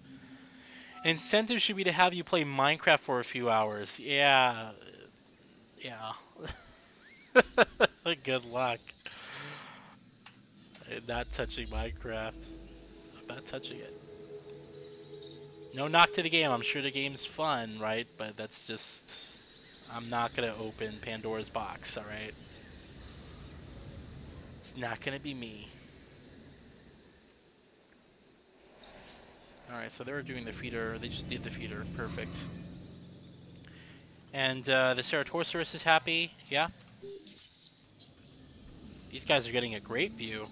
[SPEAKER 2] Incentive should be to have you play Minecraft for a few hours. Yeah. Yeah. Good luck. I'm not touching Minecraft. I'm not touching it. No knock to the game. I'm sure the game's fun, right? But that's just... I'm not going to open Pandora's box, alright? It's not going to be me. Alright, so they were doing the feeder. They just did the feeder. Perfect. And the Ceratosaurus is happy. Yeah. These guys are getting a great view.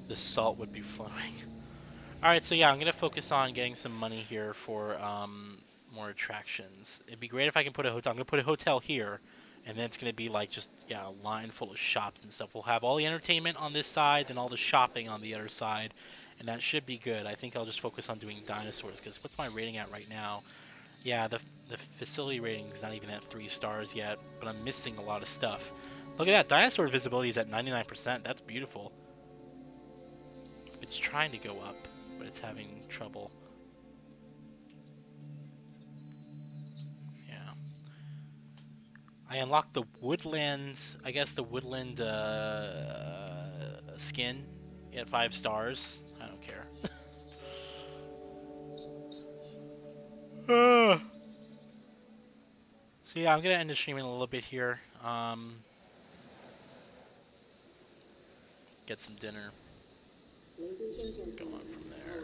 [SPEAKER 2] The salt would be flowing. Alright, so yeah, I'm going to focus on getting some money here for more attractions. It'd be great if I can put a hotel. I'm going to put a hotel here, and then it's going to be like just, yeah, a line full of shops and stuff. We'll have all the entertainment on this side and all the shopping on the other side, and that should be good. I think I'll just focus on doing dinosaurs, because what's my rating at right now? Yeah, the facility rating is not even at 3 stars yet, but I'm missing a lot of stuff. Look at that, dinosaur visibility is at 99%. That's beautiful. It's trying to go up, but it's having trouble. Yeah. I unlocked the woodland, I guess the woodland skin at 5 stars. I don't care. So yeah, I'm gonna end the stream in a little bit here. Get some dinner. Go on from there.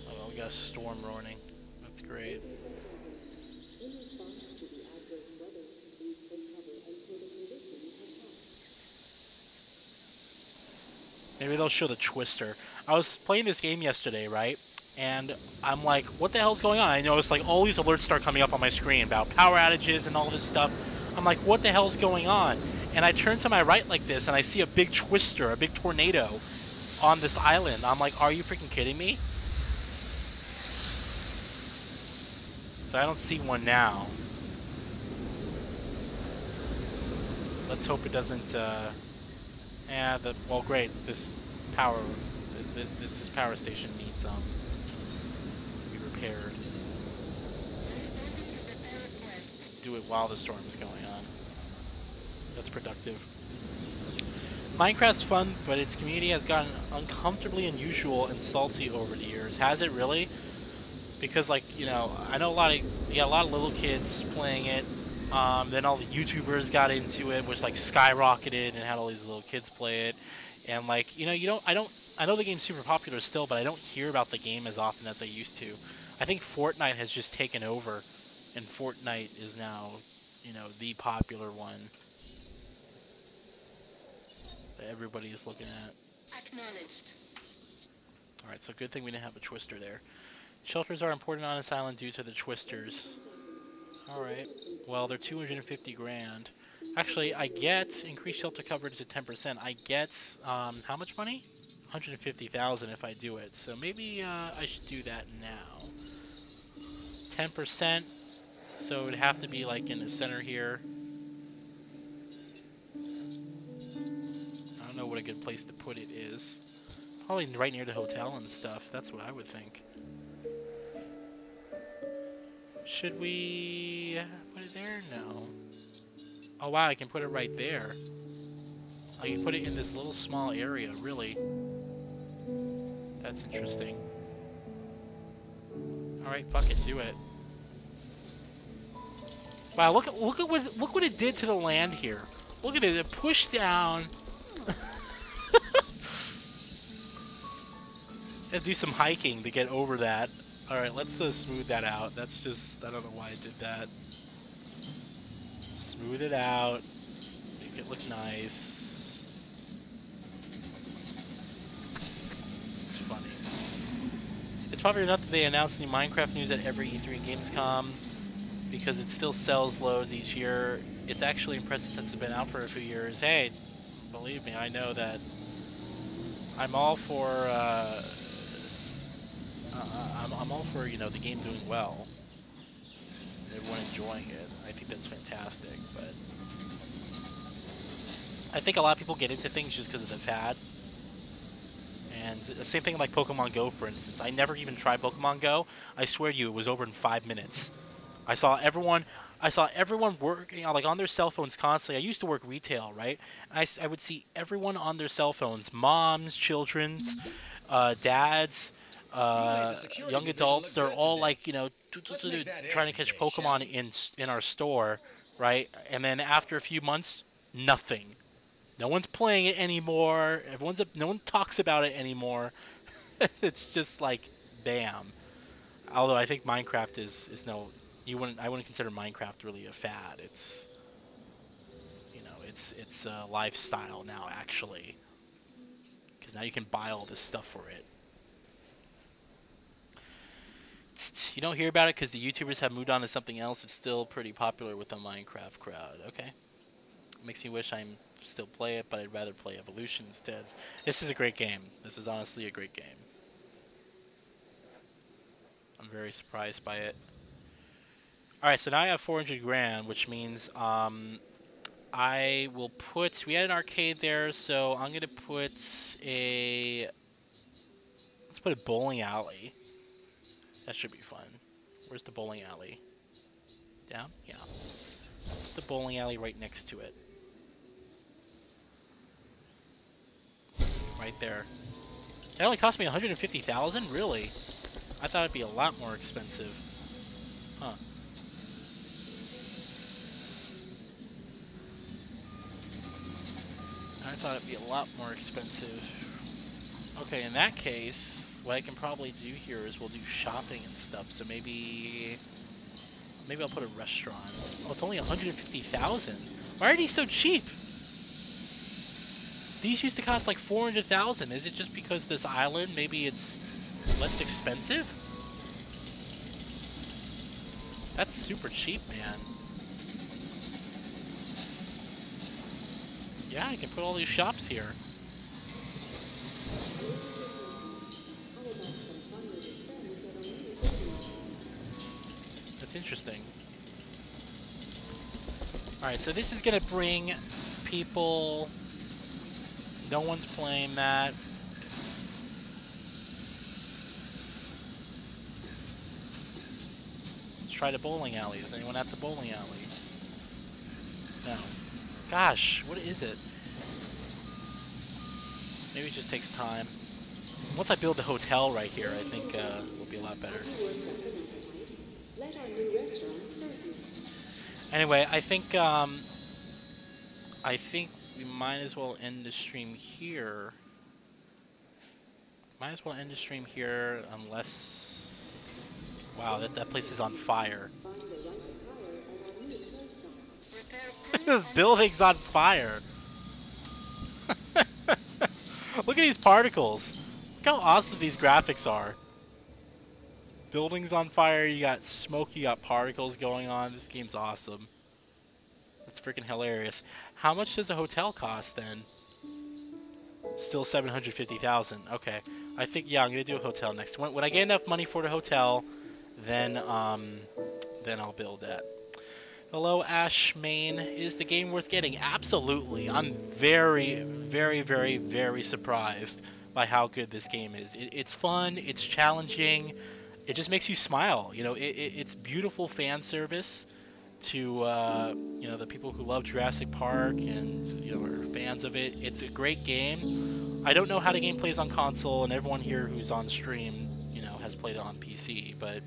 [SPEAKER 2] Oh, we got a storm warning. That's great. Maybe they'll show the Twister. I was playing this game yesterday, right? And I'm like, what the hell's going on? I noticed like all these alerts start coming up on my screen about power outages and all this stuff. I'm like, what the hell's going on? And I turn to my right like this, and I see a big Twister, a big tornado on this island. I'm like, are you freaking kidding me? So I don't see one now. Let's hope it doesn't, yeah, well, great. This power station needs, to be repaired. Do it while the storm is going on. That's productive. Minecraft's fun, but its community has gotten uncomfortably unusual and salty over the years. Has it really? Because, like, you know, I know you got a lot of little kids playing it. Then all the YouTubers got into it, which like skyrocketed and had all these little kids play it. And like, you know, I know the game's super popular still, but I don't hear about the game as often as I used to. I think Fortnite has just taken over, and Fortnite is now, you know, the popular one that everybody is looking at.
[SPEAKER 5] Acknowledged.
[SPEAKER 2] Alright, so good thing we didn't have a Twister there. Shelters are important on this island due to the Twisters. Alright, well, they're 250 grand. Actually, I get increased shelter coverage to 10%. I get, how much money? 150,000 if I do it. So maybe I should do that now. 10%, so it would have to be like in the center here. I don't know what a good place to put it is. Probably right near the hotel and stuff. That's what I would think. Should we put it there? No. Oh wow, I can put it right there. I can put it in this little small area, really. That's interesting. Alright, fuck it, do it. Wow, look what it did to the land here. Look at it, it pushed down. Let's do some hiking to get over that. Alright, let's smooth that out. That's just, I don't know why I did that. Smooth it out. Make it look nice. It's funny. It's probably enough that they announce new Minecraft news at every E3 and Gamescom, because it still sells loads each year. It's actually impressive since it's been out for a few years. Hey, believe me, I know that. I'm all for, I'm all for, you know, the game doing well. Everyone enjoying it. I think that's fantastic, but I think a lot of people get into things just because of the fad. And The same thing like Pokemon Go, for instance. I never even tried Pokemon Go. I swear to you, it was over in 5 minutes. I saw everyone working like on their cell phones constantly. I used to work retail, right? I would see everyone on their cell phones, moms, children's, dads, young adults. They're all like, you know, trying to catch Pokemon in our store, right? And then after a few months, nothing. No one's playing it anymore. No one talks about it anymore. It's just like, bam. Although I think Minecraft is no, I wouldn't consider Minecraft really a fad. It's, you know, it's a lifestyle now actually, because now you can buy all this stuff for it. You don't hear about it because the YouTubers have moved on to something else. It's still pretty popular with the Minecraft crowd. Okay, makes me wish I'm still play it, but I'd rather play Evolution instead. This is a great game. This is honestly a great game. I'm very surprised by it. Alright, so now I have 400 grand, which means I will put, we had an arcade there, so I'm gonna put let's put a bowling alley. That should be fun. Where's the bowling alley? Down? Yeah. Put the bowling alley right next to it. Right there. That only cost me 150,000? Really? I thought it'd be a lot more expensive. Huh. I thought it'd be a lot more expensive. Okay, in that case, what I can probably do here is we'll do shopping and stuff. So maybe I'll put a restaurant. Oh, it's only 150,000. Why are these so cheap? These used to cost like 400,000. Is it just because this island, maybe it's less expensive? That's super cheap, man. Yeah, I can put all these shops here. That's interesting. Alright, so this is gonna bring people. No one's playing that. Let's try the bowling alley. Is anyone at the bowling alley? No. Gosh, what is it? Maybe it just takes time. Once I build the hotel right here, I think it'll be a lot better.
[SPEAKER 3] Let our new restaurant serve you.
[SPEAKER 2] Anyway, I think we might as well end the stream here. Might as well end the stream here unless... Wow, that place is on fire. This building's on fire. Look at these particles. Look how awesome these graphics are. Buildings on fire, you got smoke, you got particles going on. This game's awesome. That's freaking hilarious. How much does a hotel cost then? Still 750,000. Okay. I think, yeah, I'm gonna do a hotel next. When I get enough money for the hotel, then I'll build that. Hello, Ash Main. Is the game worth getting? Absolutely. I'm very, very, very, very surprised by how good this game is. It's fun. It's challenging. It just makes you smile. You know, it's beautiful fan service to you know, the people who love Jurassic Park and, you know, are fans of it. It's a great game. I don't know how the game plays on console, and everyone here who's on stream, you know, has played it on PC, but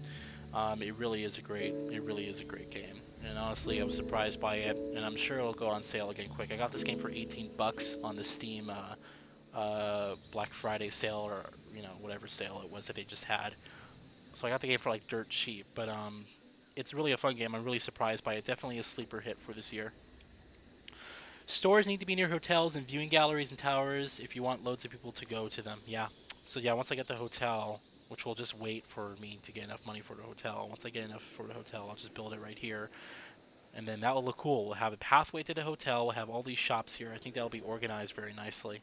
[SPEAKER 2] it really is a great game. And honestly, I was surprised by it, and I'm sure it'll go on sale again quick. I got this game for 18 bucks on the Steam Black Friday sale, or, you know, whatever sale it was that they just had. So I got the game for like dirt cheap, but it's really a fun game. I'm really surprised by it. Definitely a sleeper hit for this year. Stores need to be near hotels and viewing galleries and towers if you want loads of people to go to them. Yeah. So yeah, once I get the hotel, which will just wait for me to get enough money for the hotel. Once I get enough for the hotel, I'll just build it right here. And then that will look cool. We'll have a pathway to the hotel. We'll have all these shops here. I think that'll be organized very nicely.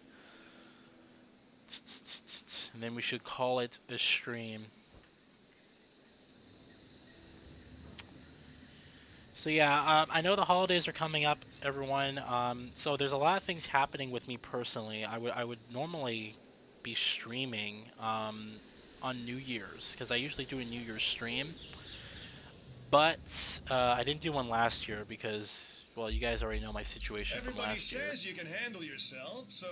[SPEAKER 2] And then we should call it a stream. So yeah, I know the holidays are coming up, everyone. So there's a lot of things happening with me personally. I would normally be streaming on New Year's, because I usually do a New Year's stream. But I didn't do one last year because, well, you guys already know my situation from
[SPEAKER 6] Everybody
[SPEAKER 2] last year.
[SPEAKER 6] says you can handle yourself, so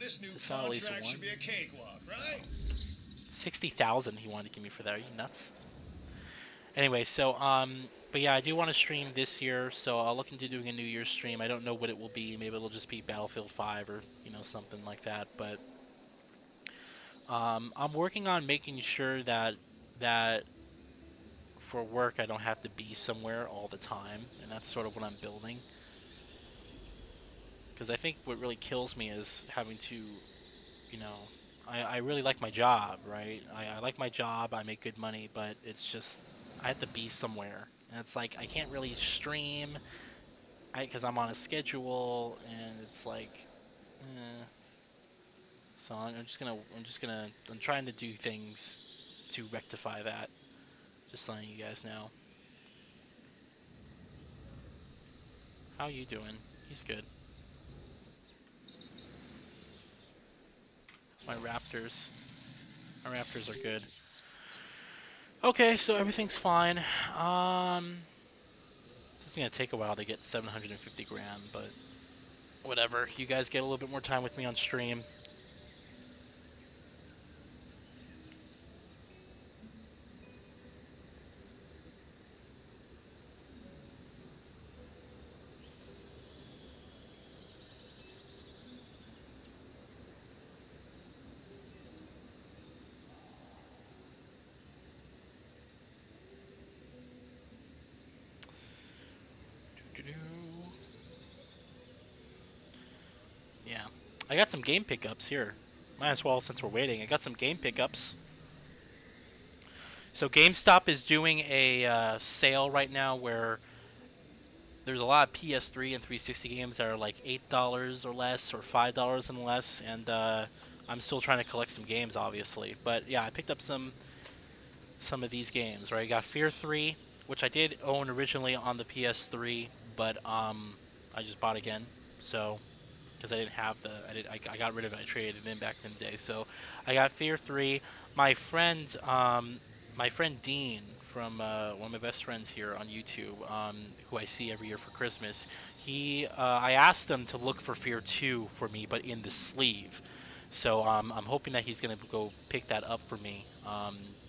[SPEAKER 6] this new
[SPEAKER 2] It's not at least
[SPEAKER 6] contract
[SPEAKER 2] one.
[SPEAKER 6] should be a cakewalk, right?
[SPEAKER 2] 60,000 he wanted to give me for that. Are you nuts? Anyway, so but yeah, I do want to stream this year, so I'll look into doing a New Year's stream. I don't know what it will be. Maybe it'll just be Battlefield 5 or something like that. But I'm working on making sure that for work I don't have to be somewhere all the time, and that's sort of what I'm building. Because I think what really kills me is having to, I really like my job, right? I like my job, I make good money, but it's just, I have to be somewhere. And it's like, I can't really stream, because I'm on a schedule, and it's like, So I'm trying to do things to rectify that. Just letting you guys know. How you doing? He's good. My Raptors. My Raptors are good. Okay, so everything's fine. This is gonna take a while to get 750 grand, but whatever. You guys get a little bit more time with me on stream. Yeah, I got some game pickups here. Might as well, since we're waiting. I got some game pickups. So GameStop is doing a sale right now where there's a lot of PS3 and 360 games that are like $8 or less, or $5 and less, and I'm still trying to collect some games, obviously. But yeah, I picked up some of these games. Right, I got Fear 3, which I did own originally on the PS3, but I just bought again. So because I didn't have I got rid of it. I traded it in back in the day. So I got Fear 3. My friend Dean from one of my best friends here on YouTube, who I see every year for Christmas, I asked him to look for Fear 2 for me, but in the sleeve. So I'm hoping that he's gonna go pick that up for me,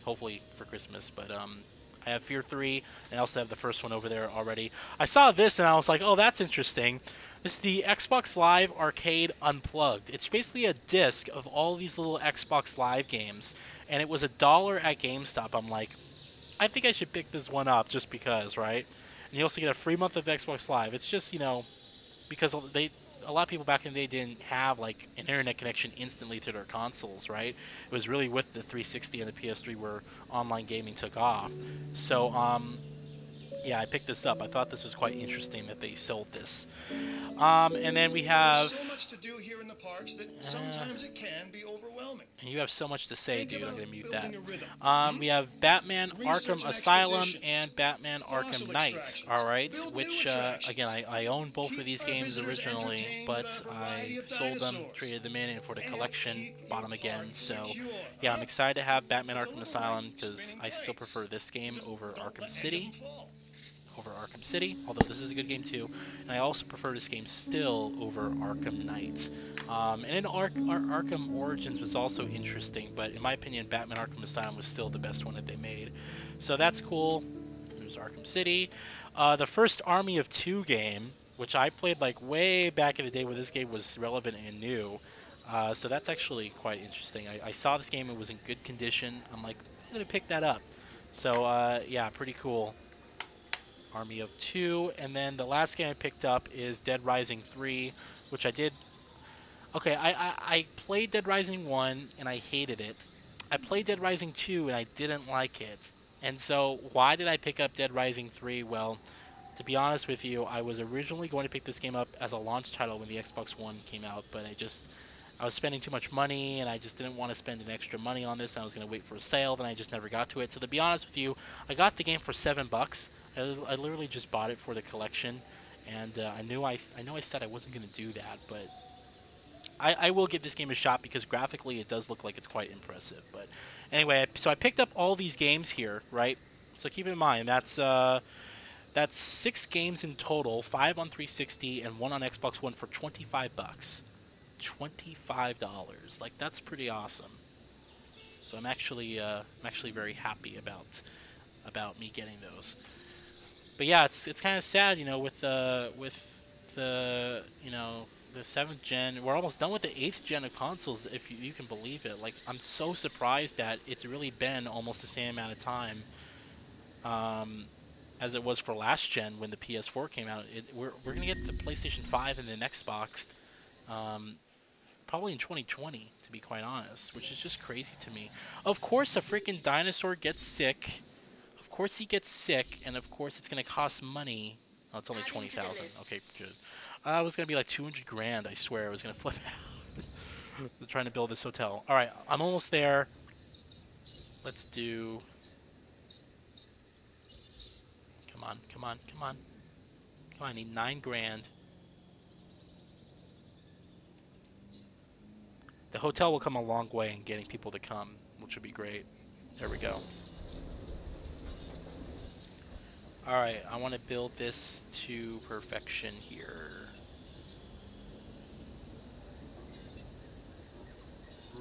[SPEAKER 2] hopefully for Christmas. But I have Fear 3, and I also have the first one over there already. I saw this and I was like, oh, that's interesting. This is the Xbox Live Arcade Unplugged. It's basically a disc of all these little Xbox Live games, and it was $1 at GameStop. I'm like, I think I should pick this one up just because, right? And you also get a free month of Xbox Live. It's just, because a lot of people back in the day didn't have like an internet connection instantly to their consoles, right? It was really with the 360 and the PS3 where online gaming took off. So, yeah, I picked this up. I thought this was quite interesting that they sold this. And then we have...
[SPEAKER 6] There's so much to do here in the parks that sometimes it can be overwhelming.
[SPEAKER 2] And you have so much to say,
[SPEAKER 6] Think
[SPEAKER 2] dude. I'm
[SPEAKER 6] about
[SPEAKER 2] going to mute
[SPEAKER 6] building
[SPEAKER 2] that.
[SPEAKER 6] a rhythm,
[SPEAKER 2] We have Batman
[SPEAKER 6] Research
[SPEAKER 2] Arkham
[SPEAKER 6] and
[SPEAKER 2] Asylum
[SPEAKER 6] expeditions.
[SPEAKER 2] and Batman Arkham
[SPEAKER 6] Fossil
[SPEAKER 2] Knight.
[SPEAKER 6] extractions.
[SPEAKER 2] Alright,
[SPEAKER 6] Build
[SPEAKER 2] which,
[SPEAKER 6] new attractions.
[SPEAKER 2] again, I own both
[SPEAKER 6] Keep
[SPEAKER 2] of these
[SPEAKER 6] our
[SPEAKER 2] games
[SPEAKER 6] visitors
[SPEAKER 2] originally,
[SPEAKER 6] entertained
[SPEAKER 2] but
[SPEAKER 6] with a
[SPEAKER 2] I
[SPEAKER 6] variety of
[SPEAKER 2] sold them,
[SPEAKER 6] dinosaurs.
[SPEAKER 2] traded them in for the
[SPEAKER 6] And
[SPEAKER 2] collection,
[SPEAKER 6] keep
[SPEAKER 2] bought
[SPEAKER 6] your
[SPEAKER 2] them again.
[SPEAKER 6] park
[SPEAKER 2] So,
[SPEAKER 6] secure,
[SPEAKER 2] yeah,
[SPEAKER 6] huh?
[SPEAKER 2] I'm excited to have Batman
[SPEAKER 6] It's a
[SPEAKER 2] Arkham
[SPEAKER 6] little
[SPEAKER 2] Asylum
[SPEAKER 6] like
[SPEAKER 2] because
[SPEAKER 6] spinning
[SPEAKER 2] I still
[SPEAKER 6] plates.
[SPEAKER 2] prefer this game
[SPEAKER 6] Just
[SPEAKER 2] over
[SPEAKER 6] don't
[SPEAKER 2] Arkham
[SPEAKER 6] let
[SPEAKER 2] City.
[SPEAKER 6] any of them fall.
[SPEAKER 2] Although this is a good game too, and I also prefer this game still over Arkham Knight. And then Arkham Origins was also interesting, but in my opinion, Batman Arkham Asylum was still the best one that they made. So that's cool. There's Arkham City. The first Army of Two game, which I played like way back in the day when this game was relevant and new. So that's actually quite interesting. I saw this game, it was in good condition. I'm like, I'm going to pick that up. So yeah, pretty cool. Army of Two, and then the last game I picked up is Dead Rising 3, which I did. Okay, I played Dead Rising 1 and I hated it. I played Dead Rising 2 and I didn't like it. And so why did I pick up Dead Rising 3? Well, to be honest with you, I was originally going to pick this game up as a launch title when the Xbox One came out, but I was spending too much money, and I just didn't want to spend an extra money on this. And I was going to wait for a sale, then I just never got to it. So to be honest with you, I got the game for $7. I literally just bought it for the collection, and I know I said I wasn't going to do that, but I will give this game a shot because graphically it does look like it's quite impressive. But anyway, so I picked up all these games here, right? So keep in mind that's 6 games in total, 5 on 360 and 1 on Xbox One for $25. $25. Like that's pretty awesome. So I'm actually very happy about me getting those. But yeah, it's kind of sad, with the the 7th gen. We're almost done with the 8th gen of consoles, if you can believe it. Like I'm so surprised that it's really been almost the same amount of time as it was for last gen when the PS4 came out. We're gonna get the PlayStation 5 and then Xbox probably in 2020, to be quite honest, which is just crazy to me. Of course, a freaking dinosaur gets sick. Of course he gets sick, and of course it's gonna cost money. Oh, it's only 20,000. Okay, good. It was gonna be like 200 grand. I swear I was gonna flip it out. They're trying to build this hotel. All right, I'm almost there. Let's do. Come on, come on, come on, come on! I need 9 grand. The hotel will come a long way in getting people to come, which would be great. There we go. Alright, I want to build this to perfection here.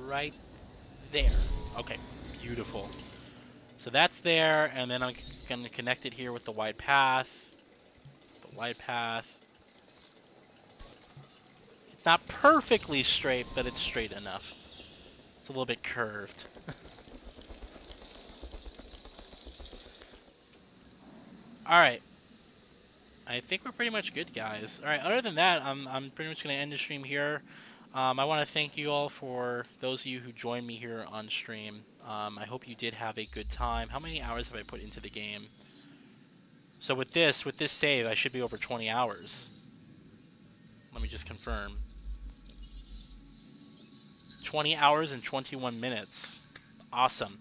[SPEAKER 2] Right there. Okay, beautiful. So that's there, and then I'm going to connect it here with the wide path. The wide path. It's not perfectly straight, but it's straight enough. It's a little bit curved. Alright. I think we're pretty much good, guys. Alright, other than that, I'm pretty much going to end the stream here. I want to thank you all for those of you who joined me here on stream. I hope you did have a good time. How many hours have I put into the game? So with this save, I should be over 20 hours. Let me just confirm. 20 hours and 21 minutes. Awesome.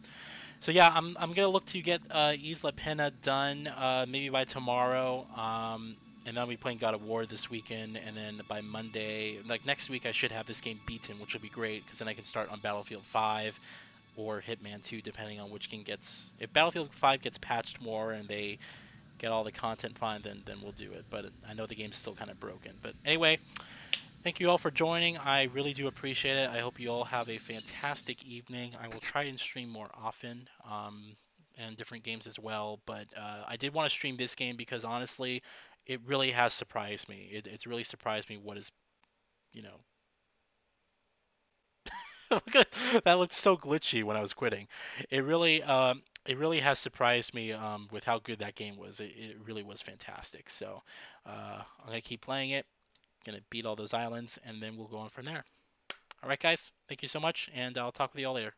[SPEAKER 2] So yeah, I'm gonna look to get Isla Pena done maybe by tomorrow, and then I'll be playing God of War this weekend, and then by Monday, like next week, I should have this game beaten, which will be great because then I can start on Battlefield 5 or Hitman 2, depending on which game gets. If Battlefield 5 gets patched more and they get all the content fine, then we'll do it. But I know the game's still kind of broken. But anyway. Thank you all for joining. I really do appreciate it. I hope you all have a fantastic evening. I will try and stream more often, and different games as well. But I did want to stream this game because honestly, it really has surprised me. It's really surprised me what is, you know. That looked so glitchy when I was quitting. It really has surprised me with how good that game was. It really was fantastic. So I'm gonna keep playing it. Gonna beat all those islands, and then we'll go on from there. All right, guys. Thank you so much, and I'll talk with you all later.